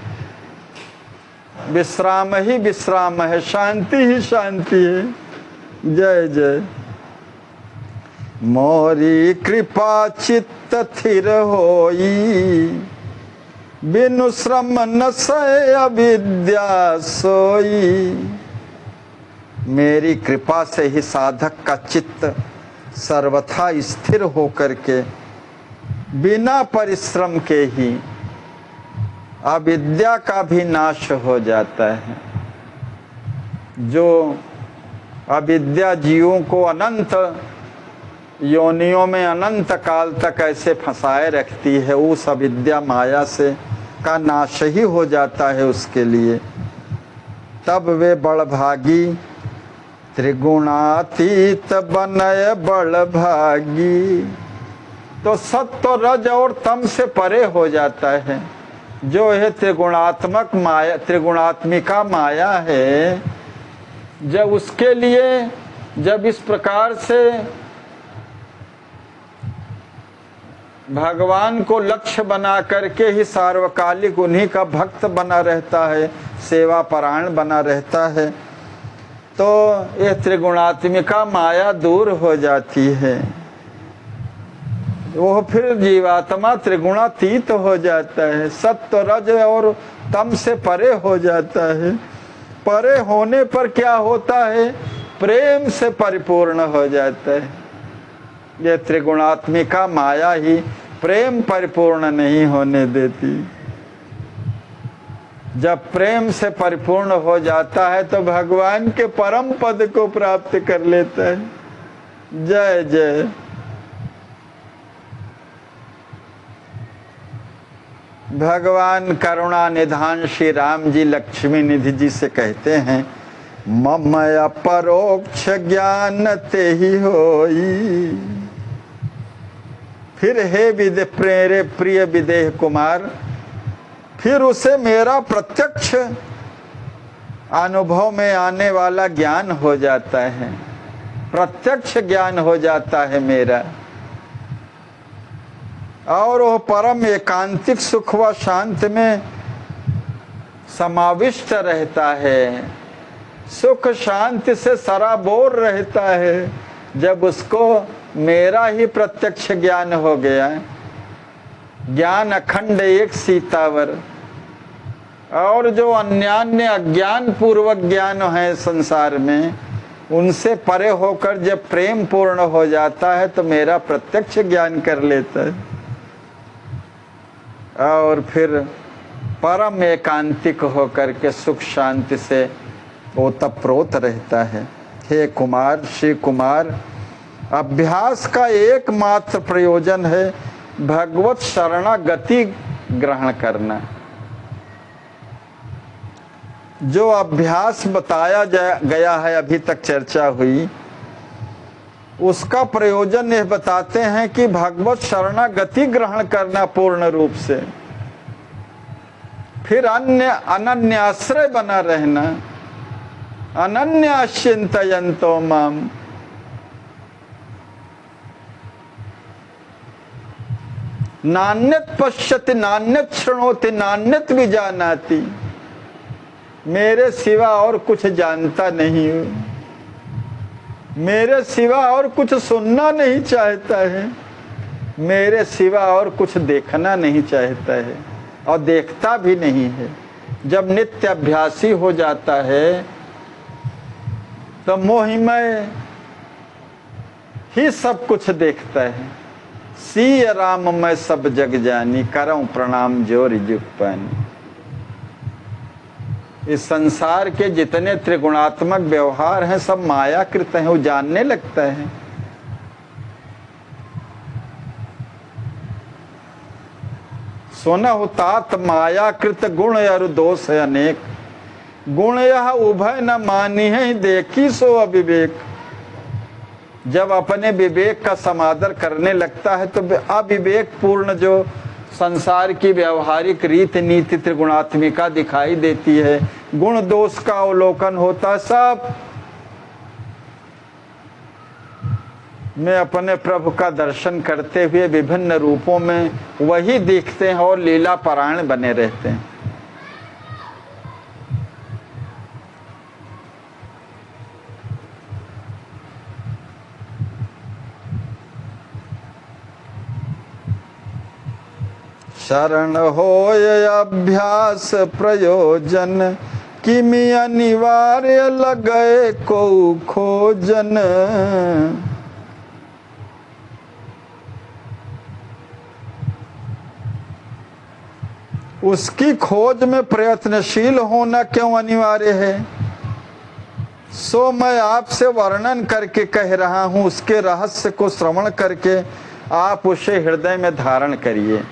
विश्राम ही विश्राम है, शांति ही शांति है। जय जय। मोरी कृपा चित्त थिर होई, बिनु श्रम न सय अविद्या सोई। मेरी कृपा से ही साधक का चित्त सर्वथा स्थिर होकर के बिना परिश्रम के ही अविद्या का भी नाश हो जाता है। जो अविद्या जीवों को अनंत योनियों में अनंत काल तक ऐसे फंसाए रखती है, उस अविद्या माया से का नाश ही हो जाता है उसके लिए। तब वे बड़भागी त्रिगुणातीत बनय बड़भागी। तो सत्व रज और तम से परे हो जाता है। जो है त्रिगुणात्मक माया, त्रिगुणात्मिका माया है, जब उसके लिए जब इस प्रकार से भगवान को लक्ष्य बना करके ही सार्वकालिक उन्हीं का भक्त बना रहता है, सेवा परायण बना रहता है, तो यह त्रिगुणात्मिका माया दूर हो जाती है। वो फिर जीवात्मा त्रिगुणातीत हो जाता है, सत्व रज और तम से परे हो जाता है। परे होने पर क्या होता है? प्रेम से परिपूर्ण हो जाता है। ये त्रिगुणात्मिका माया ही प्रेम परिपूर्ण नहीं होने देती। जब प्रेम से परिपूर्ण हो जाता है तो भगवान के परम पद को प्राप्त कर लेता है। जय जय। भगवान करुणा निधान श्री राम जी लक्ष्मी निधि जी से कहते हैं, मम अपरोक्ष ज्ञान ते ही होई। फिर हे प्रिय विदेह कुमार, फिर उसे मेरा प्रत्यक्ष अनुभव में आने वाला ज्ञान हो जाता है, प्रत्यक्ष ज्ञान हो जाता है मेरा, और वह परम एकांतिक सुख व शांत में समाविष्ट रहता है, सुख शांति से सराबोर रहता है। जब उसको मेरा ही प्रत्यक्ष ज्ञान हो गया, ज्ञान अखंड एक सीतावर, और जो अन्यान्य अज्ञान पूर्वक ज्ञान है संसार में, उनसे परे होकर जब प्रेम पूर्ण हो जाता है तो मेरा प्रत्यक्ष ज्ञान कर लेता है, और फिर परम एकांतिक होकर के सुख शांति से ओतप्रोत रहता है। हे कुमार, श्री कुमार, अभ्यास का एकमात्र प्रयोजन है भगवत शरणागति ग्रहण करना। जो अभ्यास बताया गया है, अभी तक चर्चा हुई, उसका प्रयोजन यह बताते हैं कि भगवत शरणागति ग्रहण करना पूर्ण रूप से, फिर अनन्याश्रय बना रहना। अनन्याश्चिन्तयन्तो माम, नान्यत पश्यति नान्यत शृणोति नान्यत विजानाति। मेरे सिवा और कुछ जानता नहीं हूँ, मेरे सिवा और कुछ सुनना नहीं चाहता है, मेरे सिवा और कुछ देखना नहीं चाहता है, और देखता भी नहीं है। जब नित्य अभ्यासी हो जाता है तो मोहिमय ही सब कुछ देखता है। सिय राम मैं सब जग जानी, करऊं प्रणाम जोर जुग पानी। इस संसार के जितने त्रिगुणात्मक व्यवहार हैं सब मायाकृत हैं, वो जानने लगता है। सुनहु तात मायाकृत गुण अरु दोष है अनेक, गुण यह उभय न मानी है देखी सो अविवेक। जब अपने विवेक का समादर करने लगता है तो अविवेक पूर्ण जो संसार की व्यवहारिक रीति नीति त्रिगुणात्मिका दिखाई देती है, गुण दोष का अवलोकन होता है, सब में अपने प्रभु का दर्शन करते हुए विभिन्न रूपों में वही दिखते हैं और लीला परायण बने रहते हैं। शरण होय अभ्यास प्रयोजन, किमि अनिवार्य लगे को खोजन। उसकी खोज में प्रयत्नशील होना क्यों अनिवार्य है, सो मैं आपसे वर्णन करके कह रहा हूं। उसके रहस्य को श्रवण करके आप उसे हृदय में धारण करिए।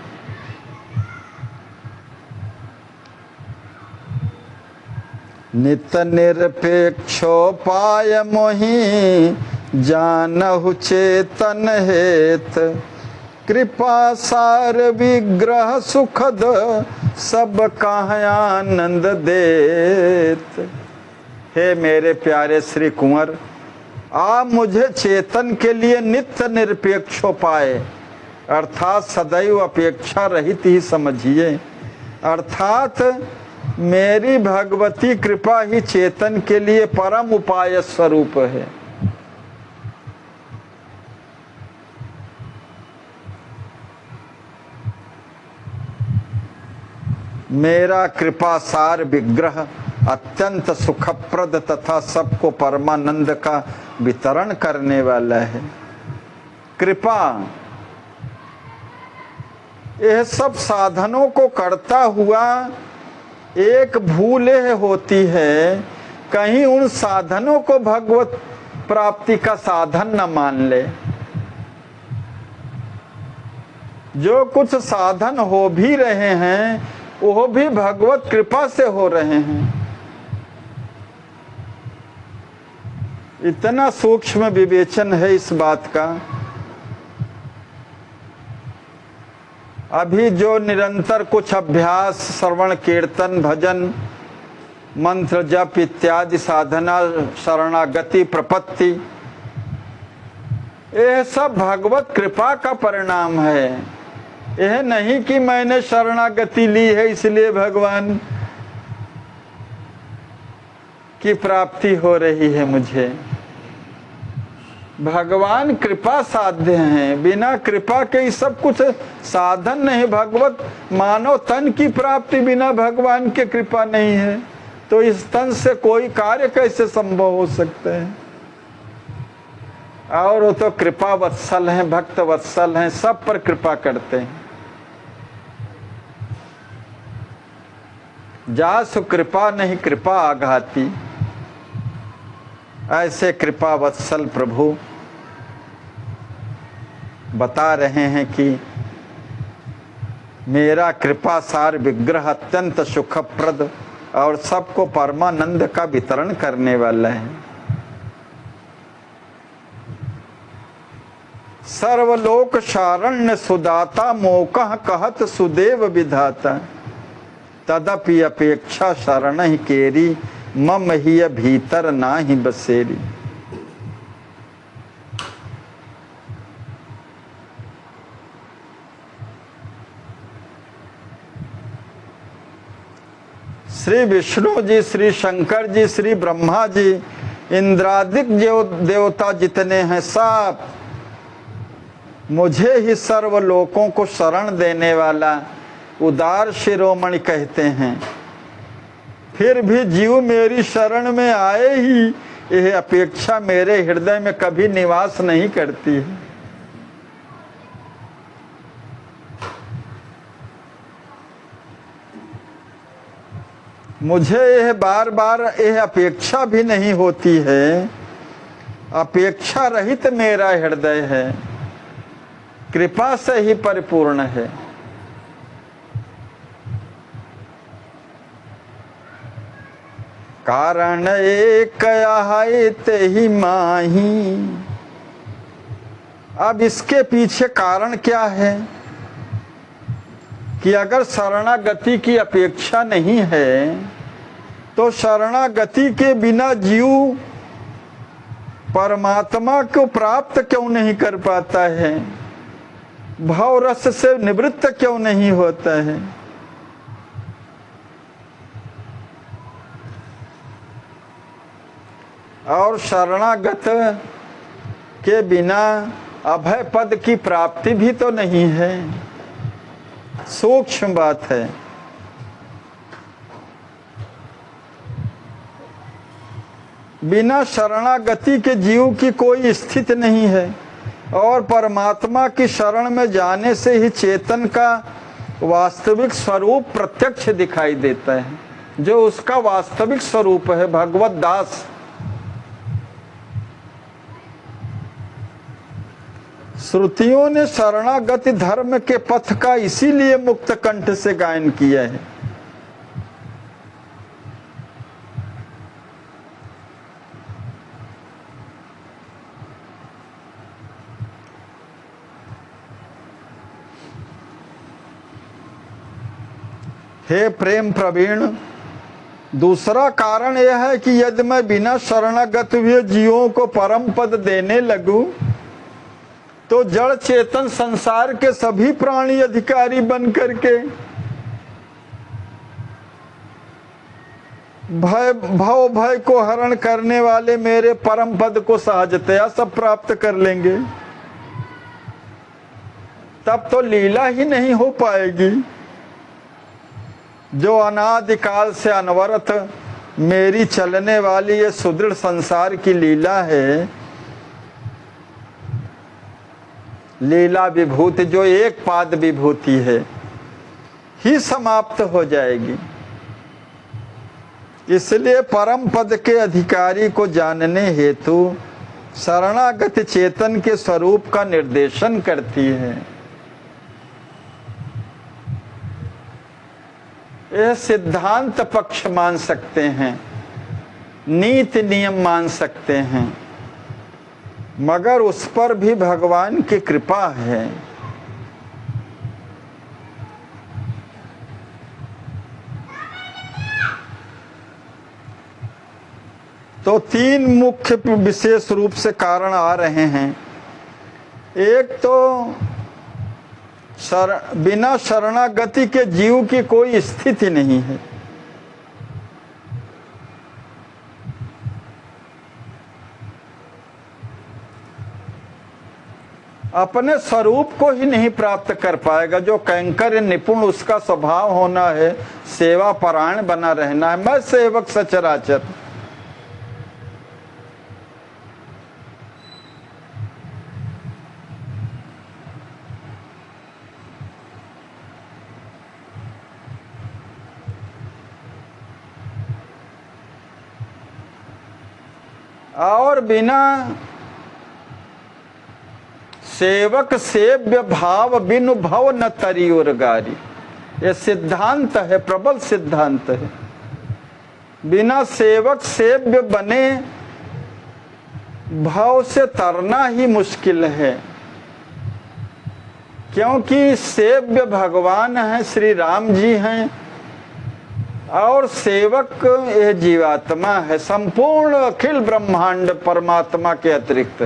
नित निरपेक्षोपाय मोहि जानहु चेतन हेत, कृपा सार विग्रह सुखद सब काहे आनंद देत। हे मेरे प्यारे श्री कुंवर, आप मुझे चेतन के लिए नित्य निरपेक्षोपाय अर्थात सदैव अपेक्षा रहित ही समझिए। अर्थात मेरी भगवती कृपा ही चेतन के लिए परम उपाय स्वरूप है। मेरा कृपा सार विग्रह अत्यंत सुखप्रद तथा सबको परमानंद का वितरण करने वाला है। कृपा यह सब साधनों को करता हुआ एक भूल होती है, कहीं उन साधनों को भगवत प्राप्ति का साधन न मान ले। जो कुछ साधन हो भी रहे हैं वो भी भगवत कृपा से हो रहे हैं। इतना सूक्ष्म विवेचन है इस बात का। अभी जो निरंतर कुछ अभ्यास, श्रवण, कीर्तन, भजन, मंत्र जप इत्यादि साधना, शरणागति, प्रपत्ति, यह सब भगवत कृपा का परिणाम है। यह नहीं कि मैंने शरणागति ली है इसलिए भगवान की प्राप्ति हो रही है मुझे। भगवान कृपा साध्य हैं, बिना कृपा के सब कुछ साधन नहीं। भगवत मानव तन की प्राप्ति बिना भगवान के कृपा नहीं है, तो इस तन से कोई कार्य कैसे संभव हो सकता है। और वो तो कृपा वत्सल हैं, भक्त वत्सल हैं, सब पर कृपा करते हैं। जासु कृपा नहीं कृपा आघाती, ऐसे कृपा वत्सल प्रभु बता रहे हैं कि मेरा कृपा सार विग्रह अत्यंत सुखप्रद और सबको परमानंद का वितरण करने वाला है। सर्वलोक शारण्य सुदाता मोकह कहत सुदेव विधाता, तदपि अपेक्षा शरण ही केरी मम ही भीतर ना ही बसेरी। श्री विष्णु जी, श्री शंकर जी, श्री ब्रह्मा जी, इंद्रादिक जो देवता जितने हैं सब मुझे ही सर्वलोकों को शरण देने वाला उदार शिरोमणि कहते हैं। फिर भी जीव मेरी शरण में आए ही यह अपेक्षा मेरे हृदय में कभी निवास नहीं करती है। मुझे यह बार बार यह अपेक्षा भी नहीं होती है। अपेक्षा रहित मेरा हृदय है, कृपा से ही परिपूर्ण है। कारण एक ते ही माही अब इसके पीछे कारण क्या है कि अगर शरणागति की अपेक्षा नहीं है तो शरणागति के बिना जीव परमात्मा को प्राप्त क्यों नहीं कर पाता है, भाव रस से निवृत्त क्यों नहीं होता है। और शरणागत के बिना अभय पद की प्राप्ति भी तो नहीं है, सूक्ष्म बात है। बिना शरणागति के जीव की कोई स्थिति नहीं है और परमात्मा की शरण में जाने से ही चेतन का वास्तविक स्वरूप प्रत्यक्ष दिखाई देता है, जो उसका वास्तविक स्वरूप है। भगवत दास श्रुतियों ने शरणागति धर्म के पथ का इसीलिए मुक्त कंठ से गायन किया है। हे प्रेम प्रवीण, दूसरा कारण यह है कि यदि मैं बिना शरणागत हुए जीवों को परम पद देने लगूं तो जड़ चेतन संसार के सभी प्राणी अधिकारी बन करके भव भय को हरण करने वाले मेरे परम पद को सहजतया सब प्राप्त कर लेंगे। तब तो लीला ही नहीं हो पाएगी। जो अनादिकाल से अनवरत मेरी चलने वाली ये सुदृढ़ संसार की लीला है, लीला विभूति जो एक पाद विभूति है, ही समाप्त हो जाएगी। इसलिए परम पद के अधिकारी को जानने हेतु शरणागत चेतन के स्वरूप का निर्देशन करती है। यह सिद्धांत पक्ष मान सकते हैं, नीति नियम मान सकते हैं, मगर उस पर भी भगवान की कृपा है। तो तीन मुख्य विशेष रूप से कारण आ रहे हैं। एक तो बिना शरणागति के जीव की कोई स्थिति नहीं है। अपने स्वरूप को ही नहीं प्राप्त कर पाएगा। जो कैंकर निपुण, उसका स्वभाव होना है सेवा परायण बना रहना है। मैं सेवक सचराचर। और बिना सेवक सेव्य भाव बिनु भव न तरी और गारी, ये सिद्धांत है, प्रबल सिद्धांत है। बिना सेवक सेव्य बने भाव से तरना ही मुश्किल है, क्योंकि सेव्य भगवान है, श्री राम जी हैं, और सेवक यह जीवात्मा है। संपूर्ण अखिल ब्रह्मांड परमात्मा के अतिरिक्त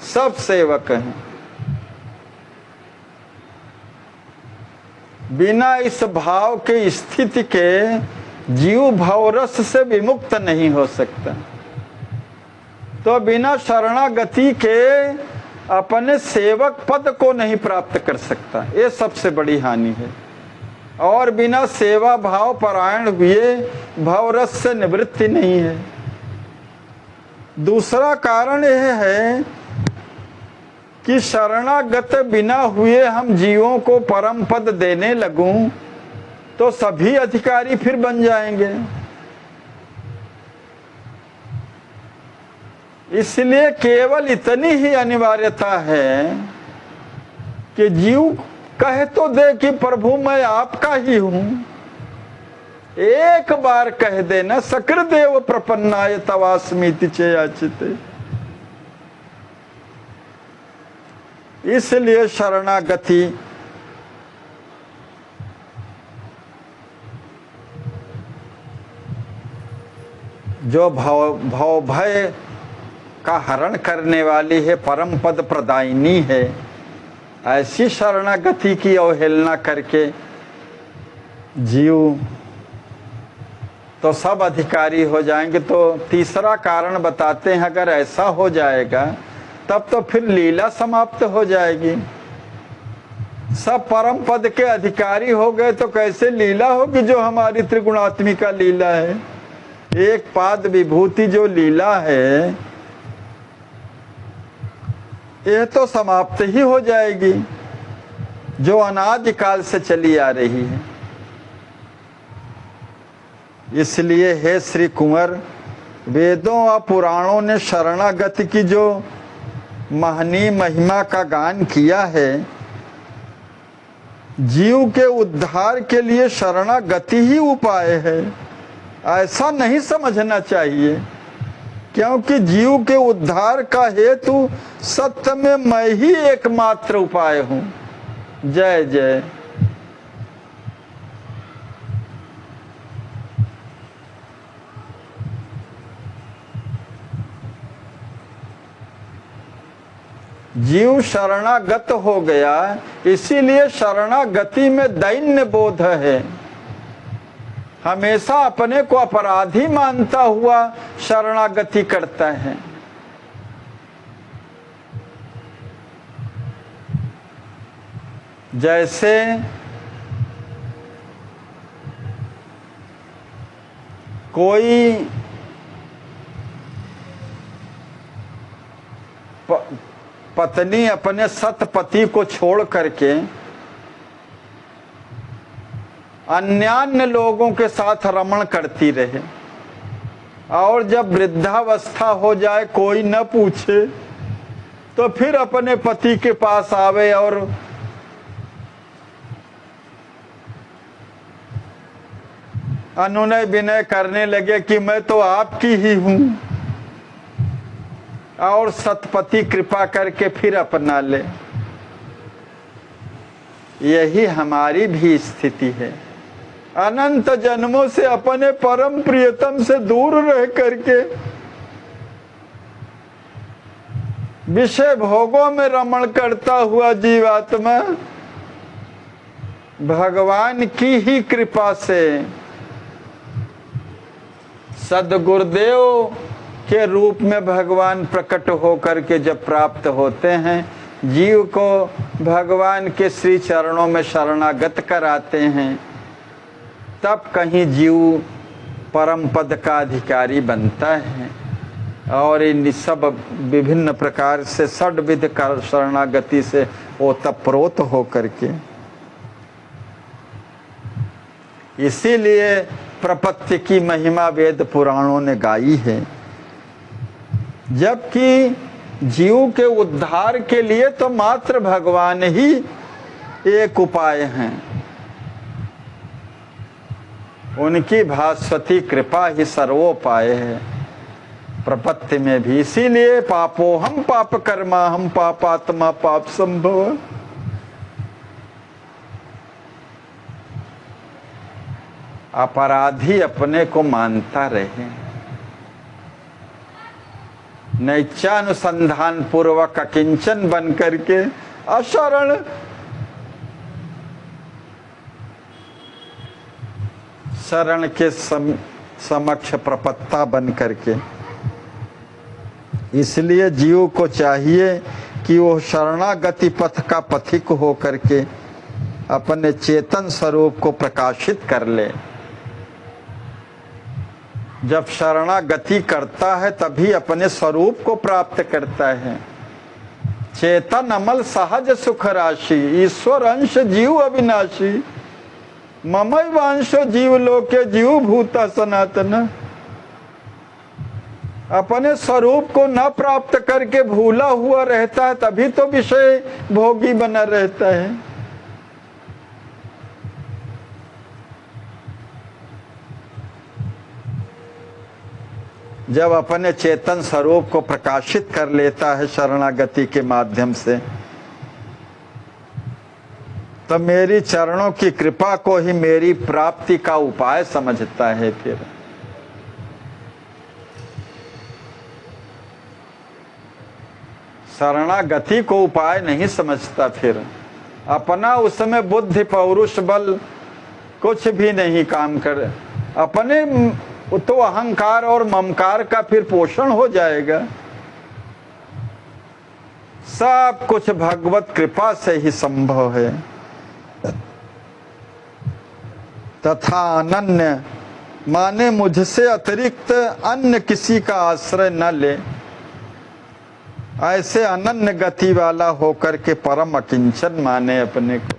सब सेवक हैं। बिना इस भाव के स्थिति के जीव भवरस से विमुक्त नहीं हो सकता। तो बिना शरणागति के अपने सेवक पद को नहीं प्राप्त कर सकता, ये सबसे बड़ी हानि है। और बिना सेवा भाव परायण हुए भवरस से निवृत्ति नहीं है। दूसरा कारण यह है कि शरणागत बिना हुए हम जीवों को परम पद देने लगूं तो सभी अधिकारी फिर बन जाएंगे। इसलिए केवल इतनी ही अनिवार्यता है कि जीव कह तो दे कि प्रभु मैं आपका ही हूं। एक बार कह देना, सकृदेव प्रपन्नाय तवास्मीति चेयाचिते। इसलिए शरणागति जो भव भय का हरण करने वाली है, परम पद प्रदायिनी है, ऐसी शरणागति की अवहेलना करके जीव तो सब अधिकारी हो जाएंगे। तो तीसरा कारण बताते हैं, अगर ऐसा हो जाएगा तब तो फिर लीला समाप्त हो जाएगी। सब परम पद के अधिकारी हो गए तो कैसे लीला होगी, जो हमारी त्रिगुणात्मिका लीला है। एक पाद विभूति जो लीला है यह तो समाप्त ही हो जाएगी, जो अनादि काल से चली आ रही है। इसलिए हे श्री कुंवर, वेदों और पुराणों ने शरणागति की जो महनीय महिमा का गान किया है, जीव के उद्धार के लिए शरणागति ही उपाय है, ऐसा नहीं समझना चाहिए। क्योंकि जीव के उद्धार का हेतु सत्य में मैं ही एकमात्र उपाय हूं। जय जय। जीव शरणागत हो गया, इसीलिए शरणागति में दैन्य बोध है। हमेशा अपने को अपराधी मानता हुआ शरणागति करता है। जैसे कोई पत्नी अपने सतपति को छोड़ करके अन्यान्य लोगों के साथ रमण करती रहे और जब वृद्धावस्था हो जाए, कोई न पूछे, तो फिर अपने पति के पास आवे और अनुनय विनय करने लगे कि मैं तो आपकी ही हूं, और सतपति कृपा करके फिर अपना ले। यही हमारी भी स्थिति है। अनंत जन्मों से अपने परम प्रियतम से दूर रह करके विषय भोगों में रमण करता हुआ जीवात्मा भगवान की ही कृपा से सद्गुरुदेव के रूप में भगवान प्रकट होकर के जब प्राप्त होते हैं, जीव को भगवान के श्री चरणों में शरणागत कराते हैं, तब कहीं जीव परम पद का अधिकारी बनता है। और इन सब विभिन्न प्रकार से षड्विध शरणागति से ओतप्रोत हो करके, इसीलिए प्रपत्ति की महिमा वेद पुराणों ने गाई है। जबकि जीव के उद्धार के लिए तो मात्र भगवान ही एक उपाय हैं, उनकी भास्वती कृपा ही सर्वोपाय है प्रपत्ति में भी। इसीलिए पापो हम पाप कर्मा हम पापात्मा पाप संभव। अपराधी अपने को मानता रहे, नैच्छानुसंधान पूर्वक अकिंचन बन करके अशरण शरण के समक्ष प्रपत्ता बन करके। इसलिए जीव को चाहिए कि वो शरणागति पथ का पथिक हो करके अपने चेतन स्वरूप को प्रकाशित कर ले। जब शरणागति करता है तभी अपने स्वरूप को प्राप्त करता है। चेतन अमल सहज सुख राशि, ईश्वर अंश जीव अविनाशी, ममैवांशो जीव लोके जीव भूता सनातन। अपने स्वरूप को न प्राप्त करके भूला हुआ रहता है, तभी तो विषय भोगी बना रहता है। जब अपने चेतन स्वरूप को प्रकाशित कर लेता है शरणागति के माध्यम से, तो मेरी चरणों की कृपा को ही मेरी प्राप्ति का उपाय समझता है। फिर शरणागति को उपाय नहीं समझता, फिर अपना उसमें बुद्धि पौरुष बल कुछ भी नहीं काम कर, अपने तो अहंकार और ममकार का फिर पोषण हो जाएगा। सब कुछ भगवत कृपा से ही संभव है। तथा अनन्य माने मुझसे अतिरिक्त अन्य किसी का आश्रय न ले, ऐसे अनन्य गति वाला होकर के परम अकिंचन माने अपने को।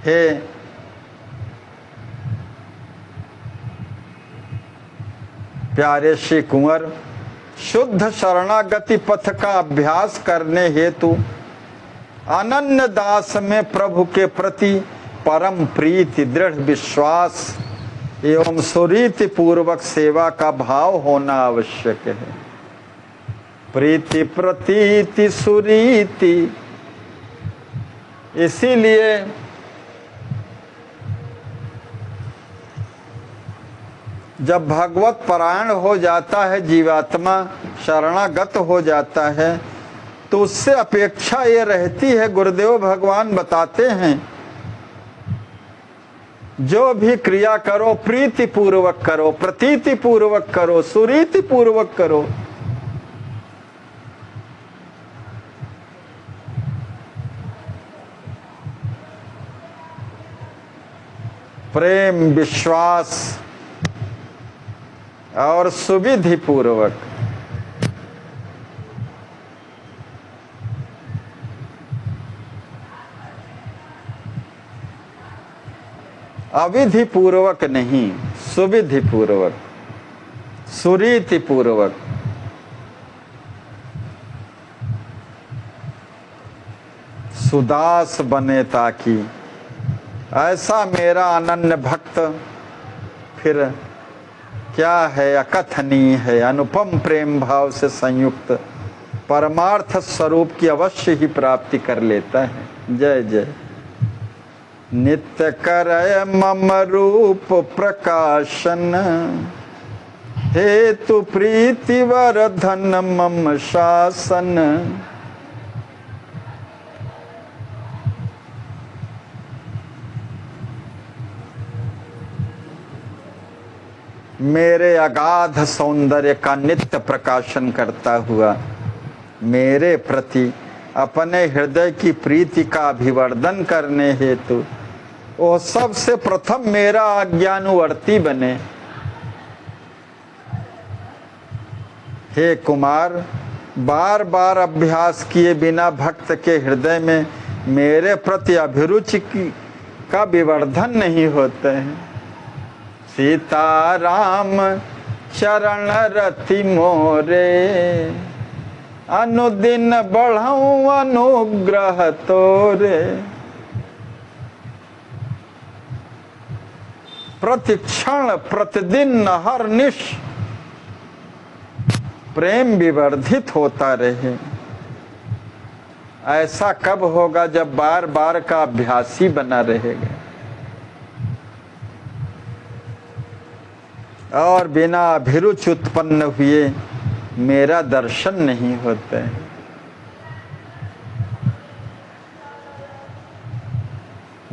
हे प्यारे श्री कुंवर, शुद्ध शरणागति पथ का अभ्यास करने हेतु अनन्य दास में प्रभु के प्रति परम प्रीति, दृढ़ विश्वास एवं सुरीति पूर्वक सेवा का भाव होना आवश्यक है। प्रीति प्रतीति सुरीति, इसीलिए जब भगवत परायण हो जाता है जीवात्मा, शरणागत हो जाता है, तो उससे अपेक्षा ये रहती है, गुरुदेव भगवान बताते हैं, जो भी क्रिया करो प्रीति पूर्वक करो, प्रतीति पूर्वक करो, सुरीति पूर्वक करो। प्रेम, विश्वास और सुविधि पूर्वक। अविधि पूर्वक नहीं, सुविधि पूर्वक, सुरीति पूर्वक। सुदास बने ताकि, ऐसा मेरा अनन्य भक्त फिर क्या है, अकथनीय है, अनुपम प्रेम भाव से संयुक्त परमार्थ स्वरूप की अवश्य ही प्राप्ति कर लेता है। जय जय। नित्य करय मम रूप प्रकाशन, हेतु प्रीति वर्धन मम शासन। मेरे अगाध सौंदर्य का नित्य प्रकाशन करता हुआ मेरे प्रति अपने हृदय की प्रीति का अभिवर्धन करने हेतु वो सबसे प्रथम मेरा आज्ञानुवर्ती बने। हे कुमार, बार बार अभ्यास किए बिना भक्त के हृदय में मेरे प्रति अभिरुचि का विवर्धन नहीं होते हैं। सीताराम चरण रति मोरे, अनुदिन बढ़ाऊं अनुग्रह तोरे। प्रतिक्षण प्रतिदिन हर निश प्रेम विवर्धित होता रहे। ऐसा कब होगा? जब बार बार का अभ्यासी बना रहेगा और बिना अभिरुचि उत्पन्न हुए मेरा दर्शन नहीं होता है।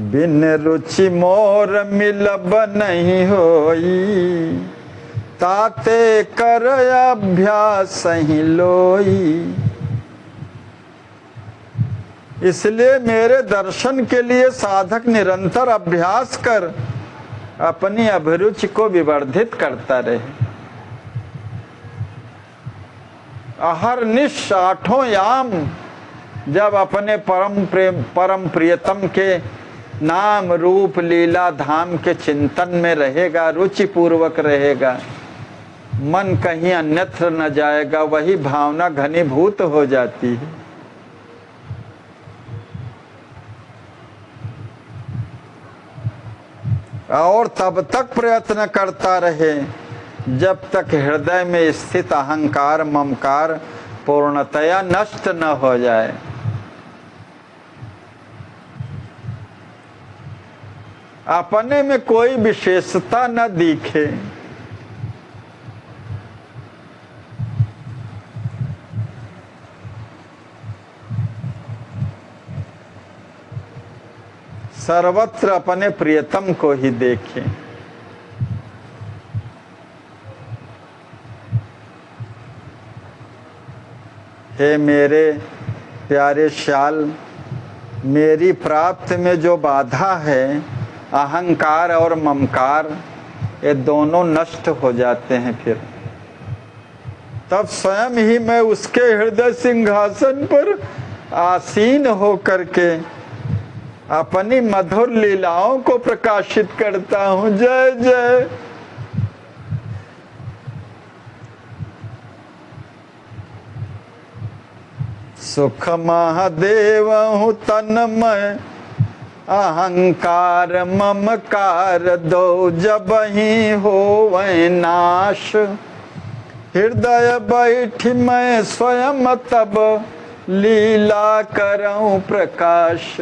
बिन रुचि मोर मिलब नहीं होई, ताते कर अभ्यास ही लोई। इसलिए मेरे दर्शन के लिए साधक निरंतर अभ्यास कर अपनी अभिरुचि को विवर्धित करता रहे। अहरनिश आठों याम जब अपने परम प्रियतम के नाम रूप लीला धाम के चिंतन में रहेगा, रुचि पूर्वक रहेगा, मन कहीं अन्यत्र न जाएगा, वही भावना घनीभूत हो जाती है। और तब तक प्रयत्न करता रहे जब तक हृदय में स्थित अहंकार ममकार पूर्णतया नष्ट न हो जाए। अपने में कोई विशेषता न दिखे। सर्वत्र अपने प्रियतम को ही देखें। हे मेरे प्यारे श्याल, मेरी प्राप्ति में जो बाधा है, अहंकार और ममकार, ये दोनों नष्ट हो जाते हैं। फिर तब स्वयं ही मैं उसके हृदय सिंहासन पर आसीन होकर के अपनी मधुर लीलाओं को प्रकाशित करता हूँ। जय जय। सुख महादेव हूँ तन्मय, अहंकार ममकार दो जब ही होवै नाश। हृदय बैठी मैं स्वयं तब लीला करऊं प्रकाश।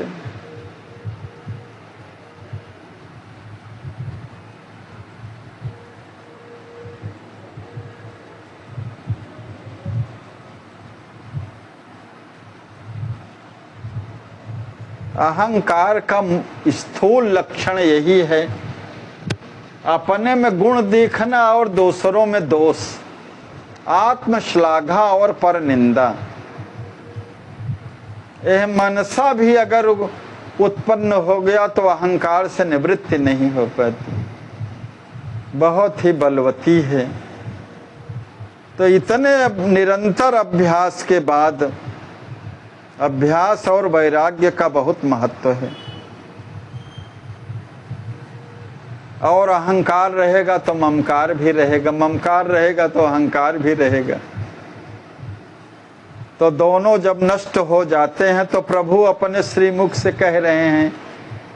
अहंकार का स्थूल लक्षण यही है, अपने में गुण देखना और दूसरों में दोष, आत्मश्लाघा और पर निंदा। यह मनसा भी अगर उत्पन्न हो गया तो अहंकार से निवृत्ति नहीं हो पाती, बहुत ही बलवती है। तो इतने निरंतर अभ्यास के बाद, अभ्यास और वैराग्य का बहुत महत्व है। और अहंकार रहेगा तो ममकार भी रहेगा, ममकार रहेगा तो अहंकार भी रहेगा। तो दोनों जब नष्ट हो जाते हैं तो प्रभु अपने श्रीमुख से कह रहे हैं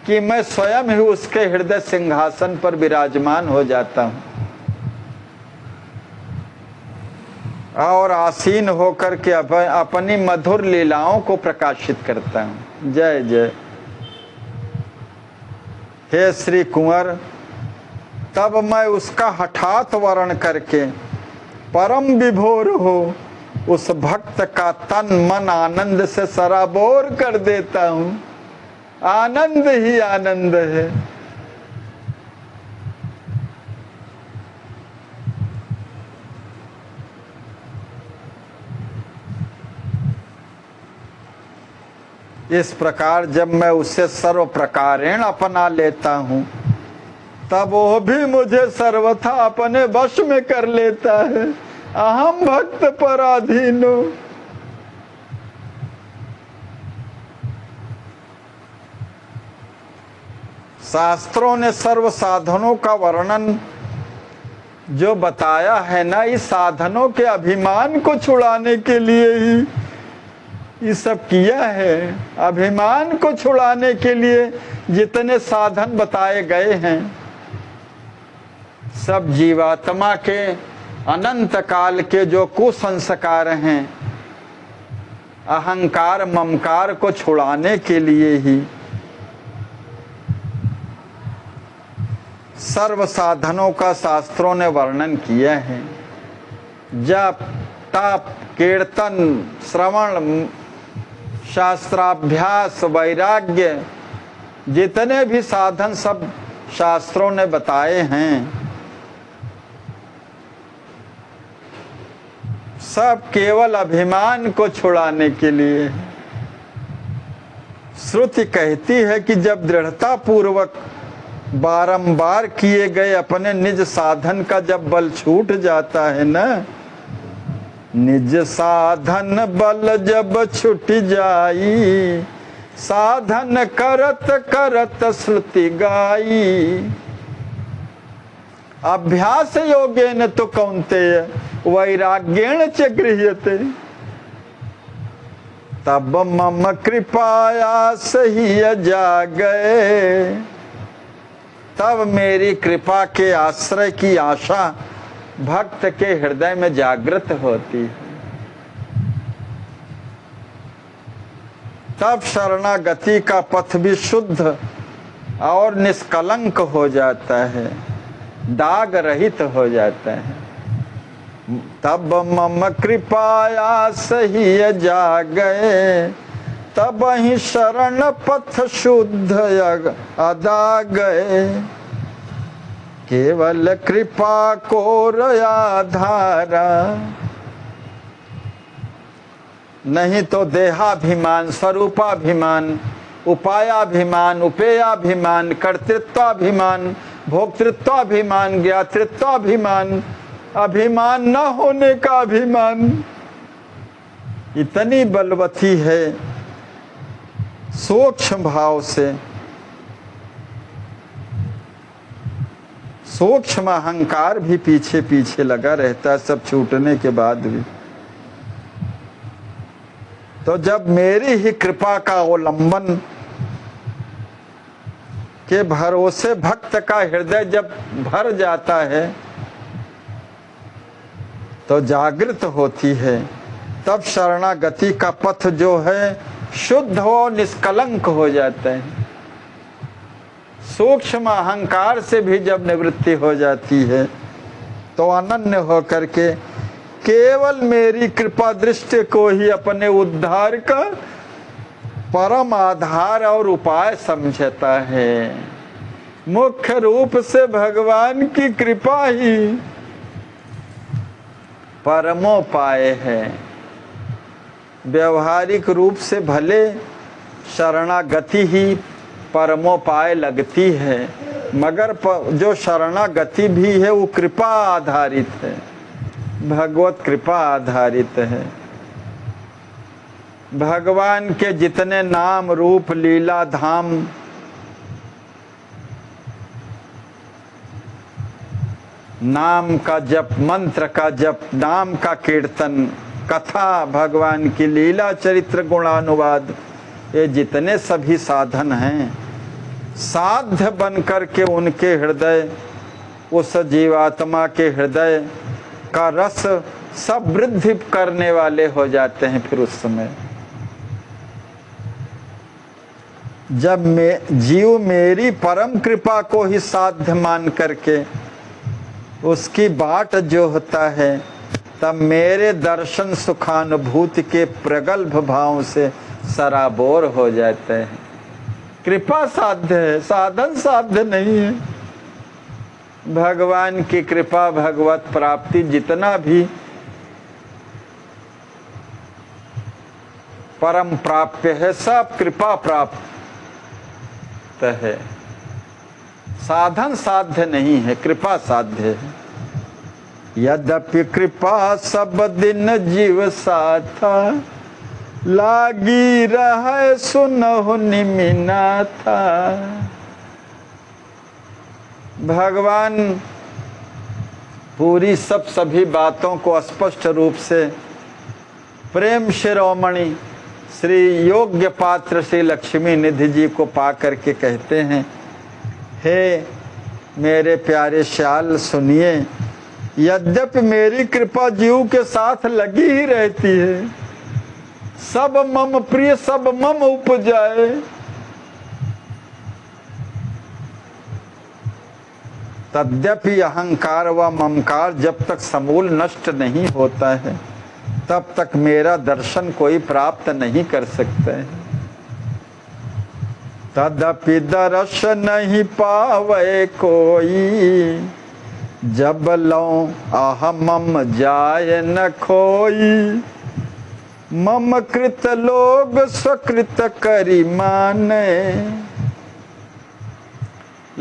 कि मैं स्वयं ही उसके हृदय सिंहासन पर विराजमान हो जाता हूँ और आसीन होकर के अपनी मधुर लीलाओं को प्रकाशित करता हूँ। जय जय। हे श्री कुंवर, तब मैं उसका हठात वर्ण करके परम विभोर हो उस भक्त का तन मन आनंद से सराबोर कर देता हूँ। आनंद ही आनंद है। इस प्रकार जब मैं उसे सर्व प्रकारेण अपना लेता हूँ, तब वो भी मुझे सर्वथा अपने वश में कर लेता है। अहम भक्त पराधीनो। शास्त्रों ने सर्व साधनों का वर्णन जो बताया है ना, इस साधनों के अभिमान को छुड़ाने के लिए ही ये सब किया है। अभिमान को छुड़ाने के लिए जितने साधन बताए गए हैं, सब जीवात्मा के अनंत काल के जो कुसंस्कार हैं, अहंकार ममकार को छुड़ाने के लिए ही सर्व साधनों का शास्त्रों ने वर्णन किया है। जप तप कीर्तन श्रवण शास्त्राभ्यास वैराग्य, जितने भी साधन सब शास्त्रों ने बताए हैं, सब केवल अभिमान को छुड़ाने के लिए। श्रुति कहती है कि जब दृढ़ता पूर्वक बारंबार किए गए अपने निज साधन का जब बल छूट जाता है ना, निज साधन बल जब छूट जाई, साधन करत करत श्रुति गाई। अभ्यास योगेन तो कौन्तेय वैराग्येण च गृह्यते। तब मम कृपाया सही जागे, तब मेरी कृपा के आश्रय की आशा भक्त के हृदय में जागृत होती है। तब शरणागति का पथ भी शुद्ध और निष्कलंक हो जाता है, दाग रहित हो जाता है। तब मम कृपाया सही जागए, तब ही शरण पथ शुद्ध अदा गए। केवल कृपा को आधारा, नहीं तो देहाभिमान, स्वरूपाभिमान, उपायाभिमान, उपेयाभिमान, कर्तृत्वाभिमान, भोक्तृत्वाभिमान, ज्ञातृत्वाभिमान, अभिमान न होने का अभिमान इतनी बलवती है। सूक्ष्म भाव से, सूक्ष्म अहंकार भी पीछे पीछे लगा रहता है सब छूटने के बाद भी। तो जब मेरी ही कृपा का अवलंबन के भरोसे भक्त का हृदय जब भर जाता है तो जागृत होती है, तब शरणागति का पथ जो है शुद्ध हो, निष्कलंक हो जाता है। सूक्ष्म अहंकार से भी जब निवृत्ति हो जाती है तो अनन्य हो करके केवल मेरी कृपा दृष्टि को ही अपने उद्धार का परम आधार और उपाय समझता है। मुख्य रूप से भगवान की कृपा ही परमोपाय है। व्यवहारिक रूप से भले शरणागति ही परमोपाय लगती है, मगर जो शरणागति भी है वो कृपा आधारित है, भगवत कृपा आधारित है। भगवान के जितने नाम रूप लीला धाम नाम का जप, मंत्र का जप, नाम का कीर्तन, कथा, भगवान की लीला, चरित्र, गुणानुवाद, ये जितने सभी साधन हैं साध्य बन करके उनके हृदय, उस जीवात्मा के हृदय का रस सब वृद्धि करने वाले हो जाते हैं। फिर उस समय जब जीव मेरी परम कृपा को ही साध्य मान करके उसकी बाट जो होता है, तब मेरे दर्शन सुखानुभूति के प्रगल्भ भाव से सराबोर हो जाते हैं। कृपा साध्य है, साधन साध्य नहीं है। भगवान की कृपा, भगवत प्राप्ति जितना भी परम प्राप्य है सब कृपा प्राप्त है, साधन साध्य नहीं है, कृपा साध्य है। यद्यपि कृपा सब दिन जीव साथा, लागी रहे सुनहु निमिनाथा। भगवान पूरी सभी बातों को स्पष्ट रूप से प्रेम शिरोमणि श्री योग्य पात्र श्री लक्ष्मी निधि जी को पा करके कहते हैं, हे मेरे प्यारे श्याल सुनिए, यद्यपि मेरी कृपा जीव के साथ लगी ही रहती है, सब मम प्रिय सब मम उपजाए, तद्यपि अहंकार व ममकार जब तक समूल नष्ट नहीं होता है तब तक मेरा दर्शन कोई प्राप्त नहीं कर सकता है। तदपि दर्श नहीं पावे कोई, जब लौं आह मम जाय न खोई। मम कृत लोग स्वकृत करी माने,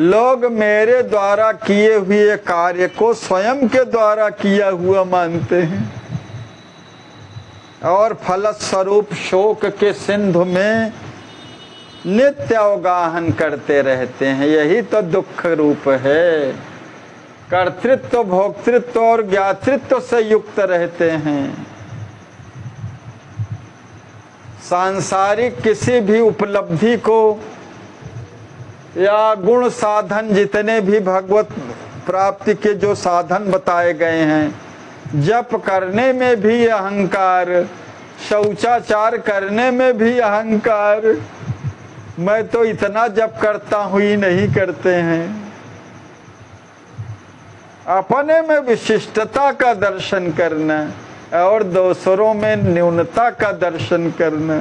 लोग मेरे द्वारा किए हुए कार्य को स्वयं के द्वारा किया हुआ मानते हैं और फलस्वरूप शोक के सिंधु में नित्य अवगाहन करते रहते हैं। यही तो दुख रूप है। कर्तृत्व, भोक्तृत्व और ज्ञातृत्व से युक्त रहते हैं। सांसारिक किसी भी उपलब्धि को या गुण साधन, जितने भी भगवत प्राप्ति के जो साधन बताए गए हैं, जप करने में भी अहंकार, शौचाचार करने में भी अहंकार, मैं तो इतना जप करता हूं ही नहीं करते हैं। अपने में विशिष्टता का दर्शन करना और दूसरों में न्यूनता का दर्शन करना,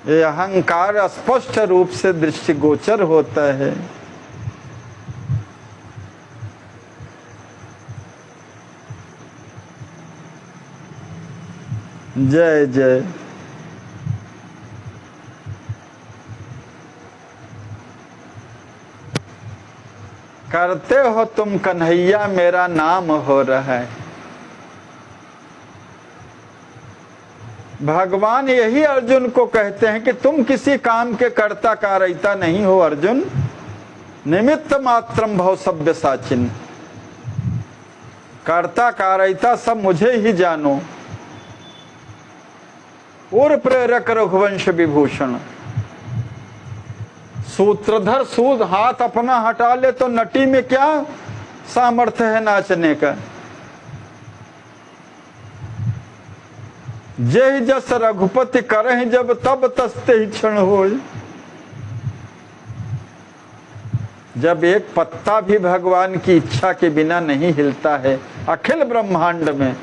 ये अहंकार स्पष्ट रूप से दृष्टिगोचर होता है। जय जय। करते हो तुम कन्हैया मेरा नाम हो रहा है। भगवान यही अर्जुन को कहते हैं कि तुम किसी काम के कर्ता कारयिता नहीं हो अर्जुन, निमित्त मात्रम भव सभ्य साचिन। कर्ता कारयिता सब मुझे ही जानो। और प्रेरक रघुवंश विभूषण। सूत्रधर सूद हाथ अपना हटा ले तो नटी में क्या सामर्थ्य है नाचने का। जय जस रघुपति करहि जब तब तस्ते ही क्षण होय। जब एक पत्ता भी भगवान की इच्छा के बिना नहीं हिलता है अखिल ब्रह्मांड में,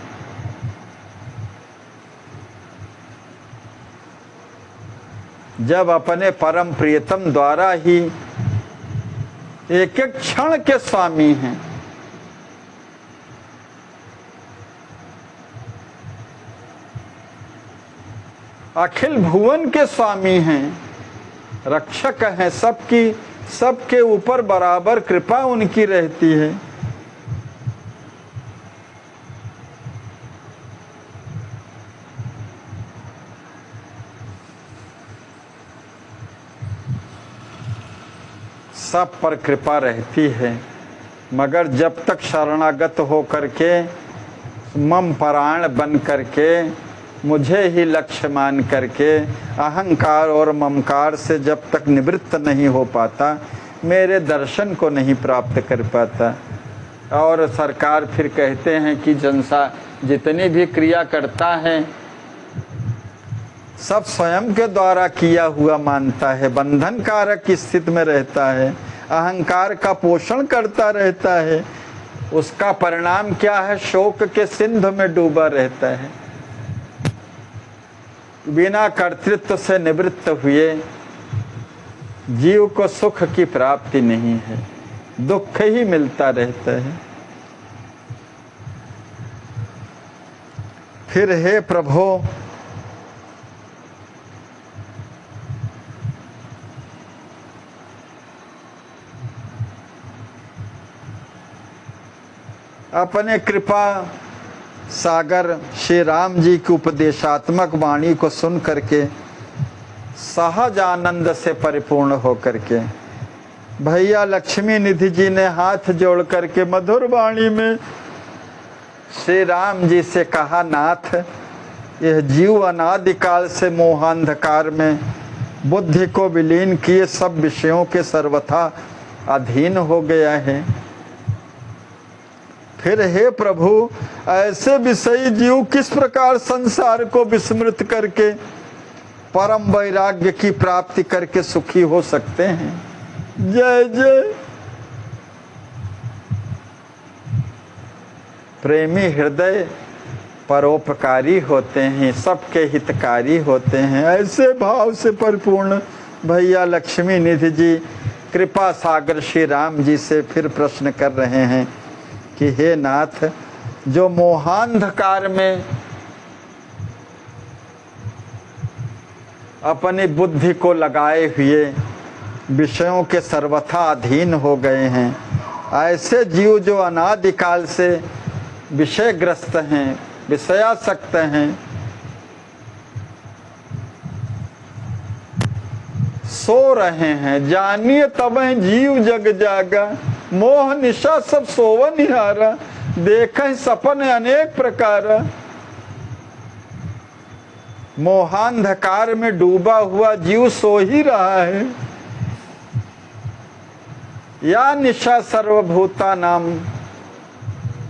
जब अपने परम प्रियतम द्वारा ही एक एक क्षण के स्वामी हैं, अखिल भुवन के स्वामी हैं, रक्षक हैं सबकी, सबके ऊपर बराबर कृपा उनकी रहती है। सब पर कृपा रहती है, मगर जब तक शरणागत हो करके मम परायण बन करके मुझे ही लक्ष्य मान करके अहंकार और ममकार से जब तक निवृत्त नहीं हो पाता, मेरे दर्शन को नहीं प्राप्त कर पाता। और सरकार फिर कहते हैं कि जनसा जितनी भी क्रिया करता है सब स्वयं के द्वारा किया हुआ मानता है, बंधन कारक की स्थिति में रहता है, अहंकार का पोषण करता रहता है। उसका परिणाम क्या है? शोक के सिंधु में डूबा रहता है। बिना कर्तृत्व से निवृत्त हुए जीव को सुख की प्राप्ति नहीं है, दुख ही मिलता रहता है। फिर हे प्रभु, अपने कृपा सागर श्री राम जी की उपदेशात्मक वाणी को सुन करके सहज आनंद से परिपूर्ण हो करके भैया लक्ष्मी निधि जी ने हाथ जोड़ करके मधुर वाणी में श्री राम जी से कहा, नाथ, यह जीव अनादिकाल से मोहांधकार में बुद्धि को विलीन किए सब विषयों के सर्वथा अधीन हो गया है। फिर हे प्रभु, ऐसे विषयी जीव किस प्रकार संसार को विस्मृत करके परम वैराग्य की प्राप्ति करके सुखी हो सकते हैं? जय जय। प्रेमी हृदय परोपकारी होते हैं, सबके हितकारी होते हैं। ऐसे भाव से परिपूर्ण भैया लक्ष्मी निधि जी कृपा सागर श्री राम जी से फिर प्रश्न कर रहे हैं कि हे नाथ, जो मोहांधकार में अपनी बुद्धि को लगाए हुए विषयों के सर्वथा अधीन हो गए हैं, ऐसे जीव जो अनादिकाल से विषयग्रस्त हैं, विषयासक्त हैं, सो रहे हैं, जानिए तब जीव जग जागा, मोह निशा सब सोवन निहारा, देखें सपन अनेक प्रकार। मोहांधकार में डूबा हुआ जीव सो ही रहा है। या निशा सर्वभूता नाम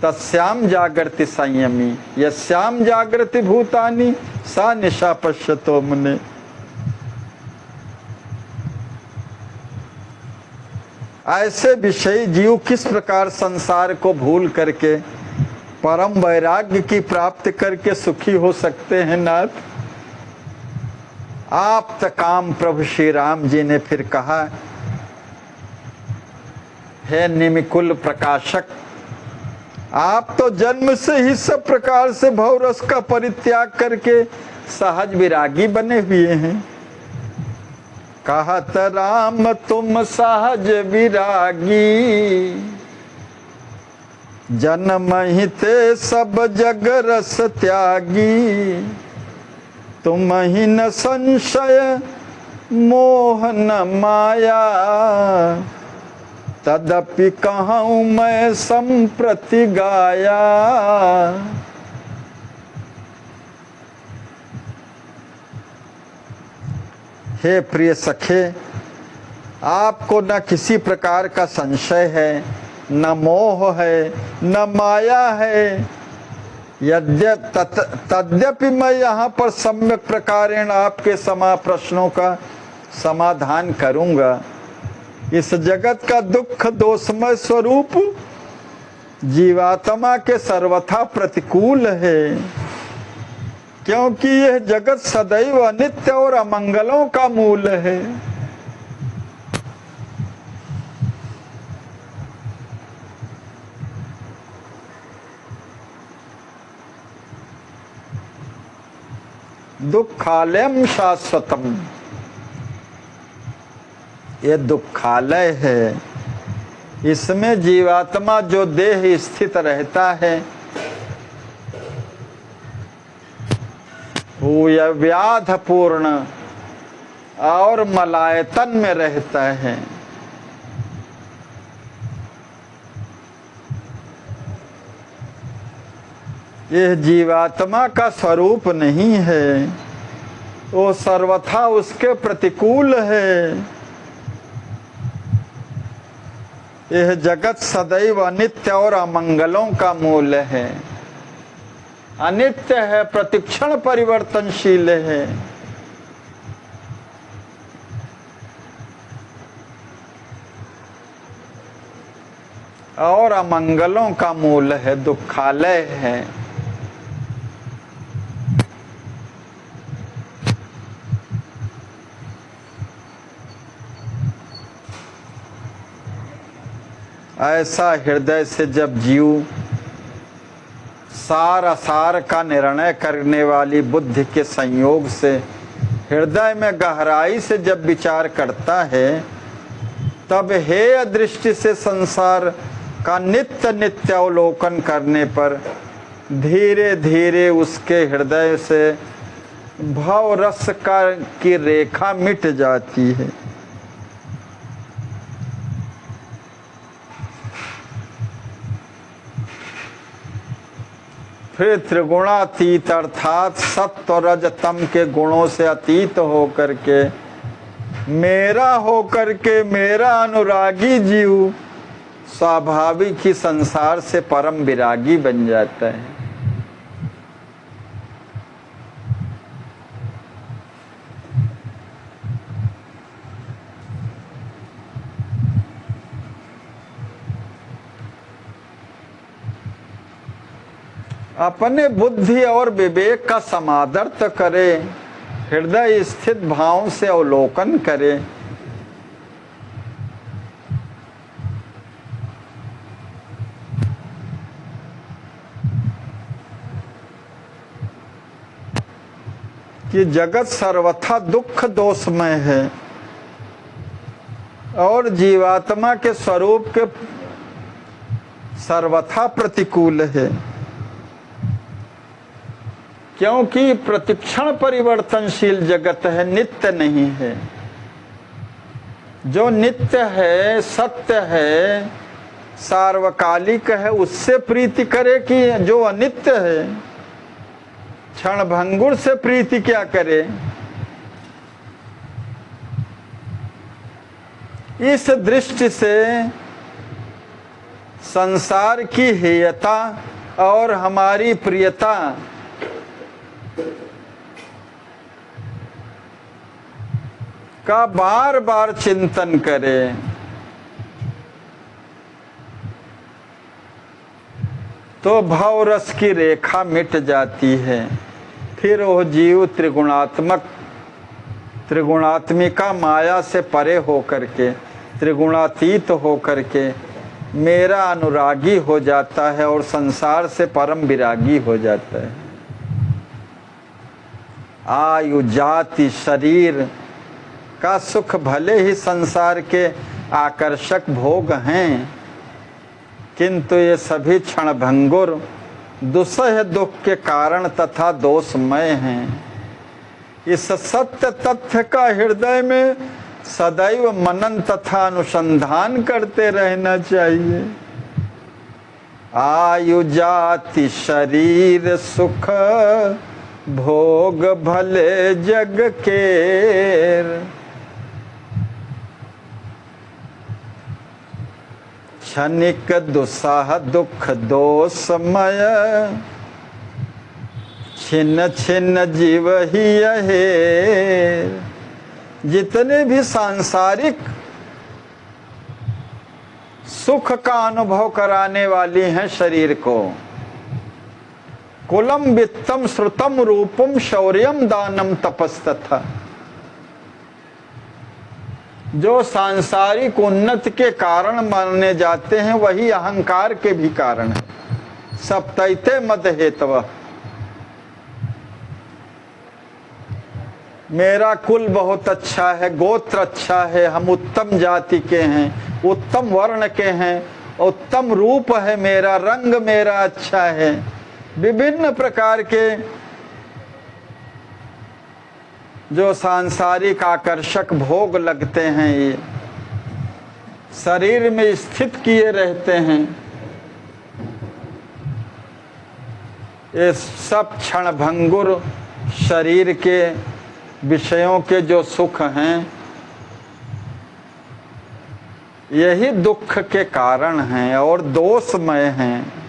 तस्याम जागृति संयमी, यस्याम जागृति भूतानि सा निशा पश्यतो मुने। ऐसे विषयी जीव किस प्रकार संसार को भूल करके परम वैराग्य की प्राप्ति करके सुखी हो सकते हैं नाथ। आप काम प्रभु श्री राम जी ने फिर कहा, हे निमिकुल प्रकाशक, आप तो जन्म से ही सब प्रकार से भवरस का परित्याग करके सहज विरागी बने हुए हैं। कहत राम तुम सहज विरागी, जन्म ही ते सब जग रस त्यागी। तुम ही न संशय मोह न माया, तदपि कहूँ मैं संप्रति गाया। हे प्रिय सखे, आपको न किसी प्रकार का संशय है, न मोह है, न माया है। तद्यपि मैं यहाँ पर सम्यक प्रकारेण आपके समा प्रश्नों का समाधान करूँगा। इस जगत का दुख दोषमय स्वरूप जीवात्मा के सर्वथा प्रतिकूल है, क्योंकि यह जगत सदैव अनित्य और अमंगलों का मूल है। दुखालयम शाश्वतम, ये दुखालय है। इसमें जीवात्मा जो देह स्थित रहता है वो यह व्याध पूर्ण और मलायतन में रहता है। यह जीवात्मा का स्वरूप नहीं है, वो सर्वथा उसके प्रतिकूल है। यह जगत सदैव अनित्य और अमंगलों का मूल है। अनित्य है, प्रतिक्षण परिवर्तनशील है। और अमंगलों का मूल है, दुखालय है। ऐसा हृदय से जब जीव सार असार का निर्णय करने वाली बुद्धि के संयोग से हृदय में गहराई से जब विचार करता है, तब हेय दृष्टि से संसार का नित्य नित्य अवलोकन करने पर धीरे धीरे उसके हृदय से भव रस की रेखा मिट जाती है। फिर त्रिगुणातीत अर्थात सत्व रज तम के गुणों से अतीत होकर के मेरा अनुरागी जीव स्वाभाविक ही संसार से परम विरागी बन जाता है। अपने बुद्धि और विवेक का समादर्थ करे, हृदय स्थित भाव से अवलोकन करे। कि जगत सर्वथा दुख दोषमय है और जीवात्मा के स्वरूप के सर्वथा प्रतिकूल है, क्योंकि प्रतिक्षण परिवर्तनशील जगत है, नित्य नहीं है। जो नित्य है, सत्य है, सार्वकालिक है, उससे प्रीति करे कि जो अनित्य है, क्षण भंगुर से प्रीति क्या करे। इस दृष्टि से संसार की हेयता और हमारी प्रियता का बार बार चिंतन करें। तो भव रस की रेखा मिट जाती है। फिर वो जीव त्रिगुणात्मिका माया से परे होकर के, त्रिगुणातीत होकर के मेरा अनुरागी हो जाता है और संसार से परम विरागी हो जाता है। आयु जाति शरीर का सुख भले ही संसार के आकर्षक भोग हैं, किंतु ये सभी क्षणभंगुर दुस्सह दुख के कारण तथा दोषमय हैं। इस सत्य तथ्य का हृदय में सदैव मनन तथा अनुसंधान करते रहना चाहिए। आयु जाति शरीर सुख भोग भले जग केर, क्षणिक दुस्साह दुख दोषमय, छिन्न छिन्न जीव ही यहे। जितने भी सांसारिक सुख का अनुभव कराने वाली हैं शरीर को, कुलम वित्तम श्रुतम रूपम शौर्यम दानम तपस्तथा, जो सांसारिक उन्नति के कारण माने जाते हैं वही अहंकार के भी कारण है। सप्तैते मद हेतव, मेरा कुल बहुत अच्छा है, गोत्र अच्छा है, हम उत्तम जाति के हैं, उत्तम वर्ण के हैं, उत्तम रूप है मेरा, रंग मेरा अच्छा है। विभिन्न प्रकार के जो सांसारिक आकर्षक भोग लगते हैं ये शरीर में स्थित किए रहते हैं। ये सब क्षणभंगुर शरीर के विषयों के जो सुख हैं यही दुख के कारण हैं और दोषमय हैं।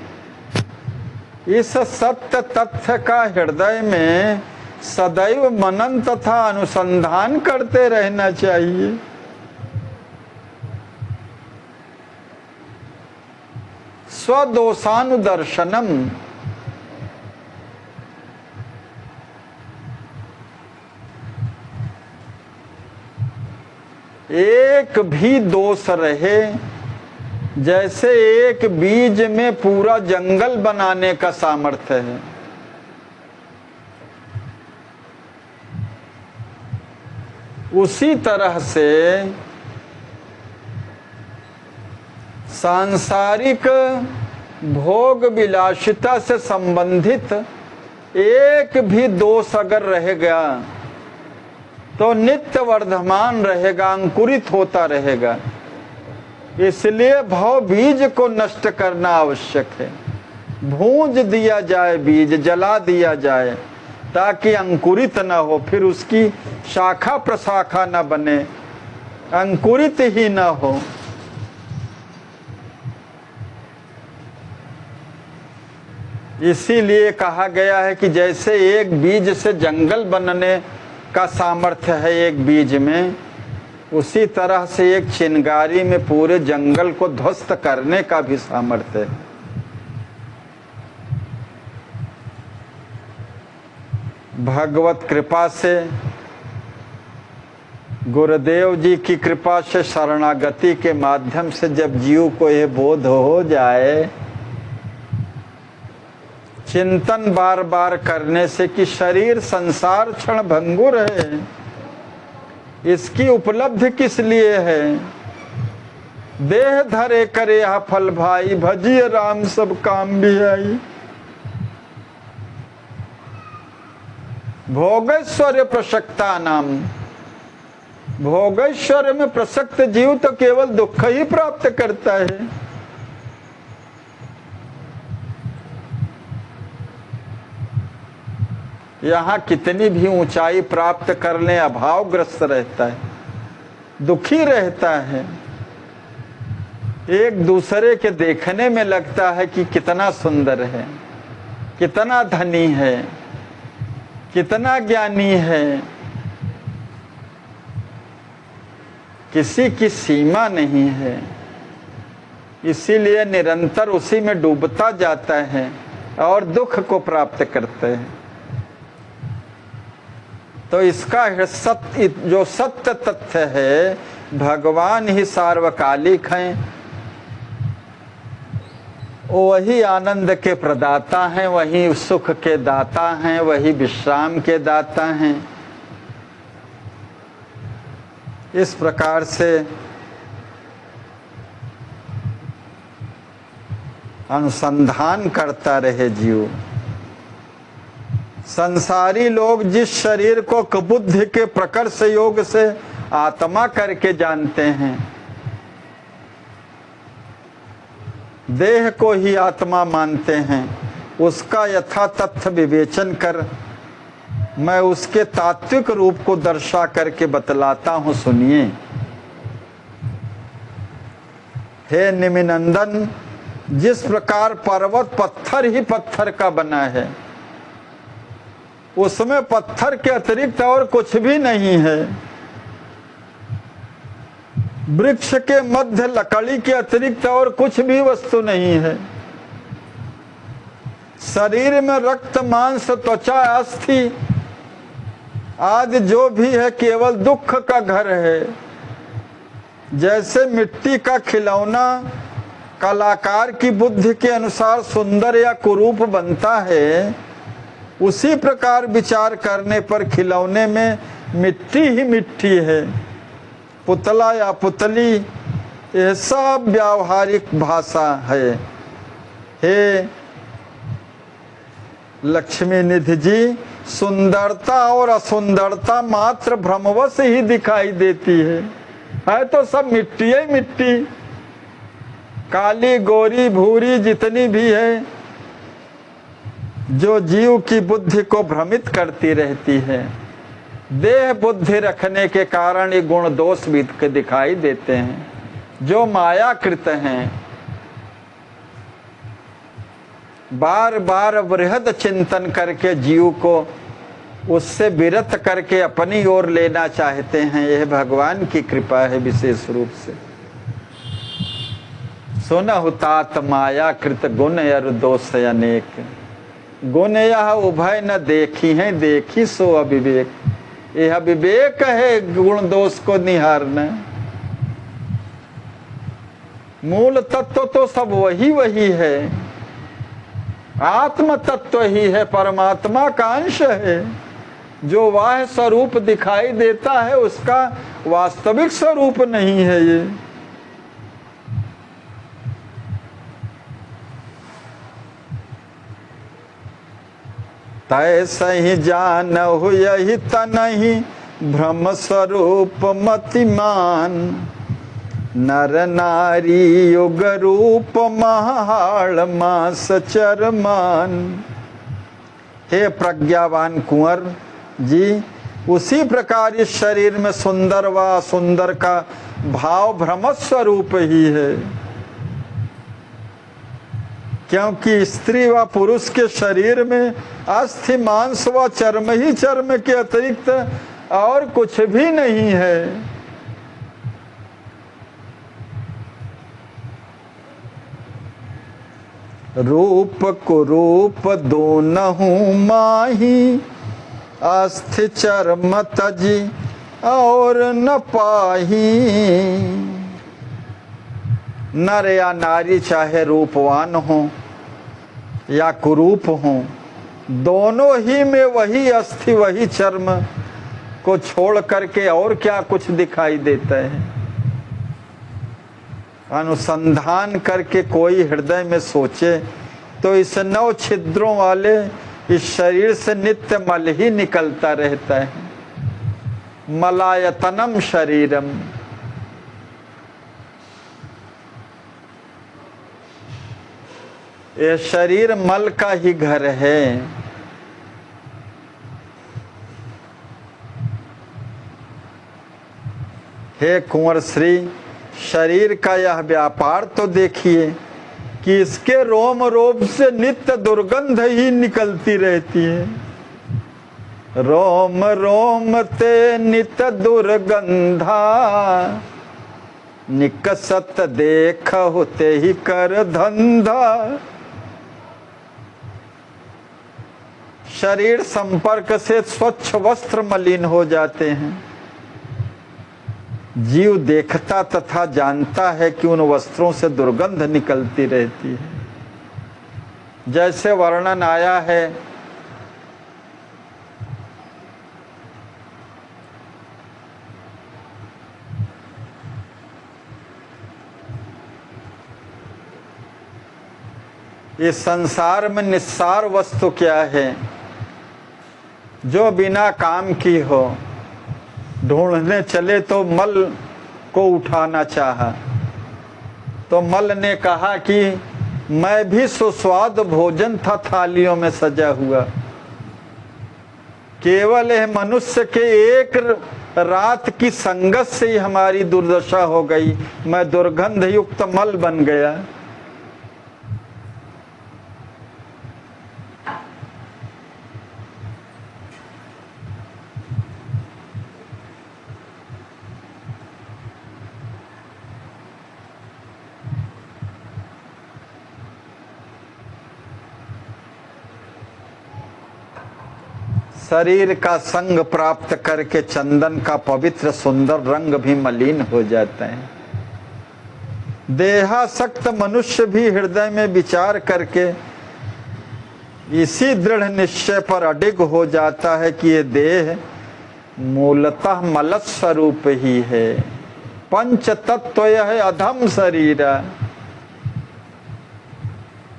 इस सत्य तथ्य का हृदय में सदैव मनन तथा अनुसंधान करते रहना चाहिए। स्वदोषानुदर्शनम, एक भी दोष रहे, जैसे एक बीज में पूरा जंगल बनाने का सामर्थ्य है, उसी तरह से सांसारिक भोग विलासिता से संबंधित एक भी दोष अगर रहेगा तो नित्य वर्धमान रहेगा, अंकुरित होता रहेगा। इसलिए भव बीज को नष्ट करना आवश्यक है। भूंज दिया जाए बीज, जला दिया जाए ताकि अंकुरित न हो, फिर उसकी शाखा प्रशाखा न बने, अंकुरित ही न हो। इसीलिए कहा गया है कि जैसे एक बीज से जंगल बनने का सामर्थ्य है एक बीज में, उसी तरह से एक चिंगारी में पूरे जंगल को ध्वस्त करने का भी सामर्थ्य है। भगवत कृपा से, गुरुदेव जी की कृपा से, शरणागति के माध्यम से जब जीव को यह बोध हो जाए, चिंतन बार बार करने से कि शरीर संसार क्षणभंगुर है, इसकी उपलब्धि किस लिए है। देह धरे करे यह फल भाई, भजिए राम सब काम भी आई। भोगैश्वर्य प्रसक्ता नाम, भोगैश्वर्य में प्रसक्त जीव तो केवल दुख ही प्राप्त करता है। यहाँ कितनी भी ऊंचाई प्राप्त कर ले अभावग्रस्त रहता है, दुखी रहता है। एक दूसरे के देखने में लगता है कि कितना सुंदर है, कितना धनी है, कितना ज्ञानी है, किसी की सीमा नहीं है। इसीलिए निरंतर उसी में डूबता जाता है और दुख को प्राप्त करते हैं। तो इसका जो सत्य तथ्य है, भगवान ही सार्वकालिक हैं, वही आनंद के प्रदाता हैं, वही सुख के दाता हैं, वही विश्राम के दाता हैं। इस प्रकार से अनुसंधान करता रहे जीव। संसारी लोग जिस शरीर को बुद्धि के प्रकर्ष योग से आत्मा करके जानते हैं, देह को ही आत्मा मानते हैं, उसका यथा तथ्य विवेचन कर मैं उसके तात्विक रूप को दर्शा करके बतलाता हूं, सुनिए। हे निमिनंदन, जिस प्रकार पर्वत पत्थर ही पत्थर का बना है, उसमें पत्थर के अतिरिक्त और कुछ भी नहीं है। वृक्ष के मध्य लकड़ी के अतिरिक्त और कुछ भी वस्तु नहीं है। शरीर में रक्त मांस त्वचा अस्थि आदि जो भी है केवल दुख का घर है। जैसे मिट्टी का खिलौना कलाकार की बुद्धि के अनुसार सुंदर या कुरूप बनता है, उसी प्रकार विचार करने पर खिलौने में मिट्टी ही मिट्टी है, पुतला या पुतली, यह सब व्यावहारिक भाषा है। हे लक्ष्मी निधि जी, सुंदरता और असुंदरता मात्र भ्रमवश ही दिखाई देती है तो सब मिट्टी ही मिट्टी। काली गोरी भूरी जितनी भी है, जो जीव की बुद्धि को भ्रमित करती रहती है, देह बुद्धि रखने के कारण ये गुण दोष भी दिखाई देते हैं, जो मायाकृत हैं। बार बार वृहद चिंतन करके जीव को उससे विरत करके अपनी ओर लेना चाहते हैं। यह भगवान की कृपा है विशेष रूप से। सुनहु तात माया कृत गुण अर दोष अनेक, गुण यह उभय न देखी है, देखी सो अविवेक। यह विवेक है गुण दोष को निहारना। मूल तत्व तो सब वही वही है, आत्म तत्व ही है, परमात्मा का अंश है। जो वाह स्वरूप दिखाई देता है उसका वास्तविक स्वरूप नहीं है ये। तैसा ही जानहु यही तनहि भ्रम स्वरूप मतिमान, नर नारी युग रूप महाड़ मास चरमान। हे प्रज्ञावान कुंवर जी, उसी प्रकार इस शरीर में सुंदर व सुंदर का भाव भ्रम स्वरूप ही है, क्योंकि स्त्री व पुरुष के शरीर में अस्थि मांस व चर्म ही चर्म के अतिरिक्त और कुछ भी नहीं है। रूप कुरूप दोनहु माही, अस्थि चर्म तजी और न पाही। नर या नारी चाहे रूपवान हो या कुरूप हो, दोनों ही में वही अस्थि वही चर्म को छोड़ करके और क्या कुछ दिखाई देता है। अनुसंधान करके कोई हृदय में सोचे तो इस 9 छिद्रों वाले इस शरीर से नित्य मल ही निकलता रहता है। मलायतनम शरीरम, ये शरीर मल का ही घर है। हे कुंवर श्री, शरीर का यह व्यापार तो देखिए कि इसके रोम रोम से नित्य दुर्गंध ही निकलती रहती है। रोम रोम ते नित्य दुर्गंधा, निकसत देख होते ही कर धंधा। शरीर संपर्क से स्वच्छ वस्त्र मलिन हो जाते हैं। जीव देखता तथा जानता है कि उन वस्त्रों से दुर्गंध निकलती रहती है। जैसे वर्णन आया है इस संसार में निस्सार वस्तु क्या है जो बिना काम की हो। ढूंढने चले तो मल को उठाना चाहा, तो मल ने कहा कि मैं भी सुस्वाद भोजन था थालियों में सजा हुआ। केवल यह मनुष्य के एक रात की संगत से ही हमारी दुर्दशा हो गई। मैं दुर्गंध युक्त मल बन गया। शरीर का संग प्राप्त करके चंदन का पवित्र सुंदर रंग भी मलिन हो जाता है। देहासक्त मनुष्य भी हृदय में विचार करके इसी दृढ़ निश्चय पर अडिग हो जाता है कि ये देह मूलतः मलत स्वरूप ही है। पंच तत्व यह अधम शरीर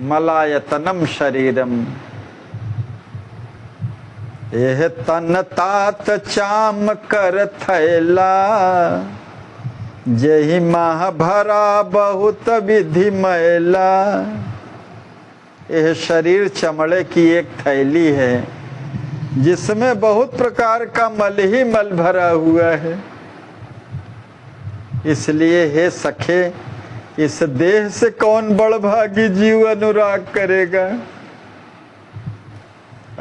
मलायतनम शरीरम। यह तन तात चाम कर थैला जही माह भरा बहुत विधि मैला। यह शरीर चमड़े की एक थैली है जिसमें बहुत प्रकार का मल ही मल भरा हुआ है। इसलिए हे सखे, इस देह से कौन बड़भागी जीव अनुराग करेगा,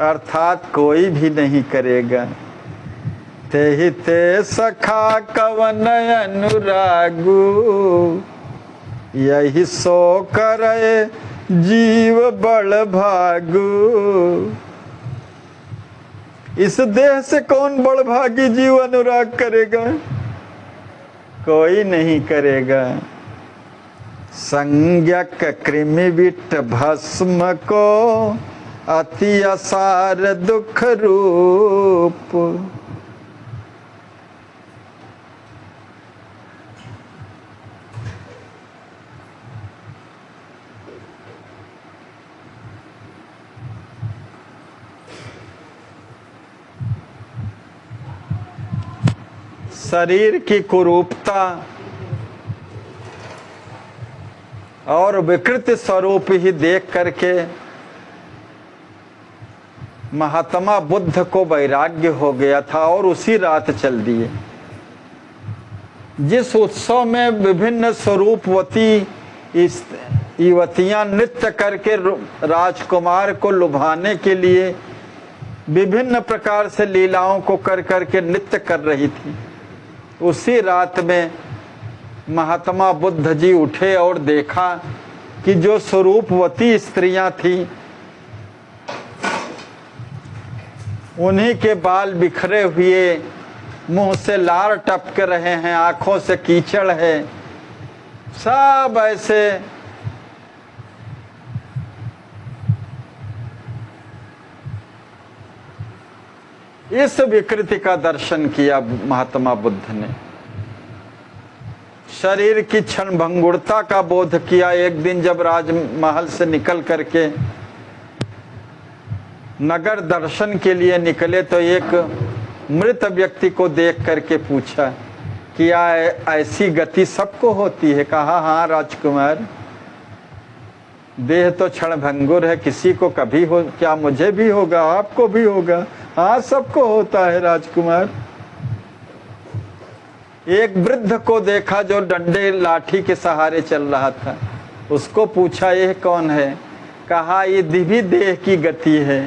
अर्थात कोई भी नहीं करेगा। तेहि ते सखा कवन अनुरागु यही सो करे जीव बड़ भागु। इस देह से कौन बड़ भागी जीव अनुराग करेगा, कोई नहीं करेगा। संज्ञक कृमि विट भस्म को अति असार दुख रूप। शरीर की कुरूपता और विकृत स्वरूप ही देख करके महात्मा बुद्ध को वैराग्य हो गया था और उसी रात चल दिए। जिस उत्सव में विभिन्न स्वरूपवती युवतियां नृत्य करके राजकुमार को लुभाने के लिए विभिन्न प्रकार से लीलाओं को कर करके नृत्य कर रही थी, उसी रात में महात्मा बुद्ध जी उठे और देखा कि जो स्वरूपवती स्त्रियां थीं उन्हीं के बाल बिखरे हुए, मुंह से लार टपक रहे हैं, आंखों से कीचड़ है, सब ऐसे इस विकृति का दर्शन किया महात्मा बुद्ध ने। शरीर की क्षण भंगुरता का बोध किया। एक दिन जब राजमहल से निकल करके नगर दर्शन के लिए निकले तो एक मृत व्यक्ति को देख करके पूछा कि ऐसी गति सबको होती है। कहा हाँ राजकुमार, देह तो क्षण भंगुर है, किसी को कभी हो, क्या मुझे भी होगा, आपको भी होगा? हाँ सबको होता है राजकुमार। एक वृद्ध को देखा जो डंडे लाठी के सहारे चल रहा था, उसको पूछा यह कौन है? कहा ये दिव्य देह की गति है,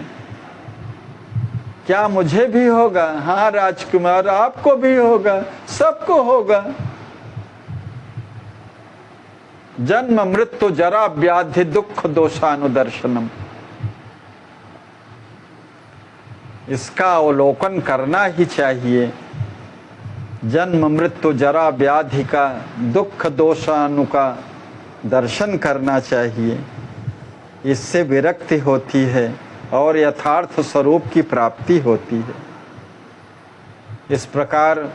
क्या मुझे भी होगा? हाँ राजकुमार आपको भी होगा, सबको होगा। जन्म मृत्यु जरा व्याधि दुख दोषानुदर्शनम। इसका अवलोकन करना ही चाहिए। जन्म मृत्यु जरा व्याधि का दुख दोषानु का दर्शन करना चाहिए। इससे विरक्ति होती है और यथार्थ स्वरूप की प्राप्ति होती है। इस प्रकार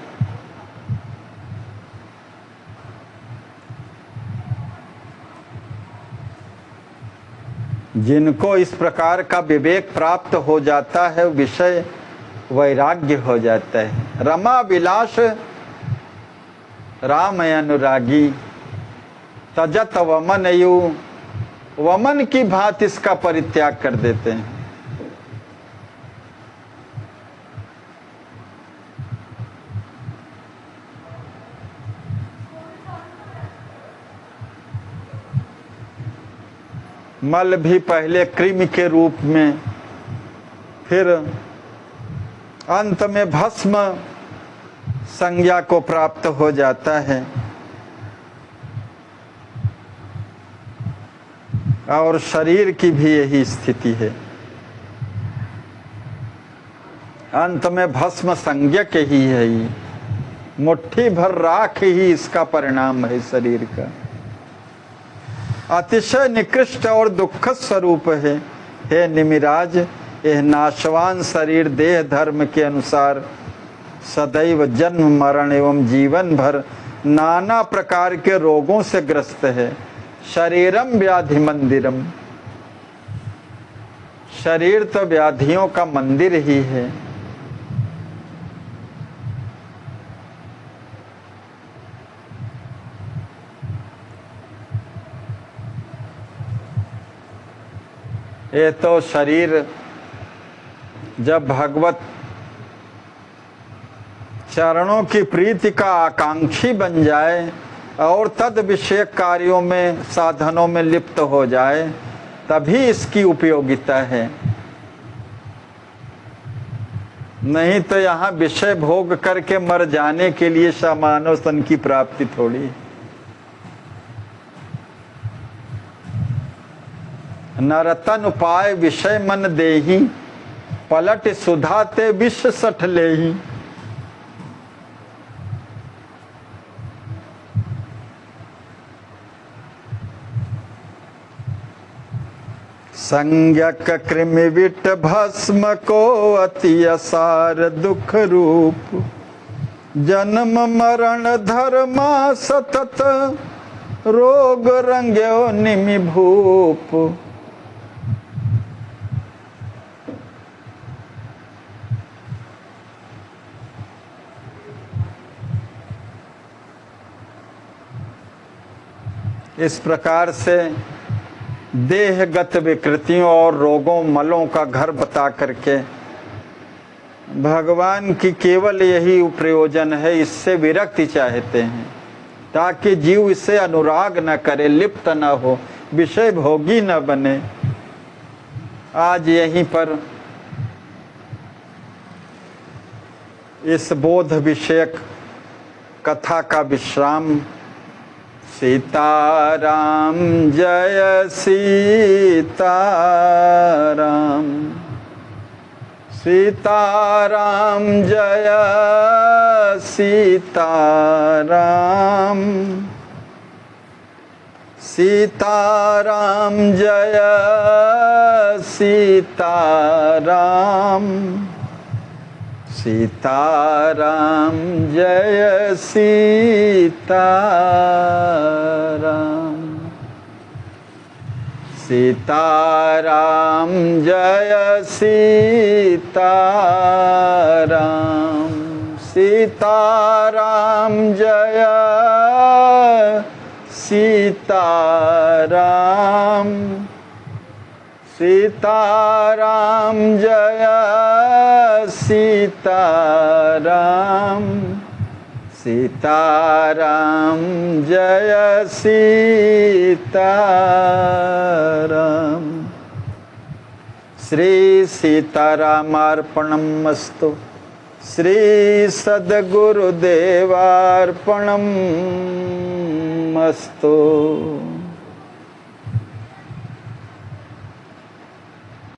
जिनको इस प्रकार का विवेक प्राप्त हो जाता है, विषय वैराग्य हो जाता है। रमा विलास राम अनुरागी तजत वमन यु, वमन की भांति इसका परित्याग कर देते हैं। मल भी पहले कृमि के रूप में, फिर अंत में भस्म संज्ञा को प्राप्त हो जाता है और शरीर की भी यही स्थिति है। अंत में भस्म संज्ञक ही है। ये मुट्ठी भर राख ही इसका परिणाम है शरीर का। अतिशय निकृष्ट और दुख स्वरूप है। हे निमिराज, यह नाशवान शरीर देह धर्म के अनुसार सदैव जन्म मरण एवं जीवन भर नाना प्रकार के रोगों से ग्रस्त है। शरीरम व्याधि मंदिरम, शरीर तो व्याधियों का मंदिर ही है। ये तो शरीर जब भगवत चरणों की प्रीति का आकांक्षी बन जाए और तद विषय कार्यों में साधनों में लिप्त हो जाए, तभी इसकी उपयोगिता है। नहीं तो यहाँ विषय भोग करके मर जाने के लिए सामान्य सन की प्राप्ति थोड़ी। नरतन उपाय विषय मन देही, पलट सुधाते विष सठ लेही। संज्ञक कृमि विट भस्म को अति असार दुख रूप, जन्म मरण धर्मा सतत रोग रंग्यो निमि भूप। इस प्रकार से देहगत विकृतियों और रोगों मलों का घर बता करके भगवान की केवल यही प्रयोजन है, इससे विरक्ति चाहते हैं ताकि जीव इससे अनुराग न करे, लिप्त न हो, विषय भोगी न बने। आज यहीं पर इस बोध विषयक कथा का विश्राम। सीताराम जय सीताराम, सीताराम जय सीताराम, सीताराम जय सीताराम, सीताराम जय सीताराम, सीताराम जय सीताराम, सीताराम जय सीताराम, सीताराम जय सीताराम, सीताराम जय सीताराम। श्री सीतारामार्पणमस्तु। श्री सद्गुरुदेवार्पणमस्तु।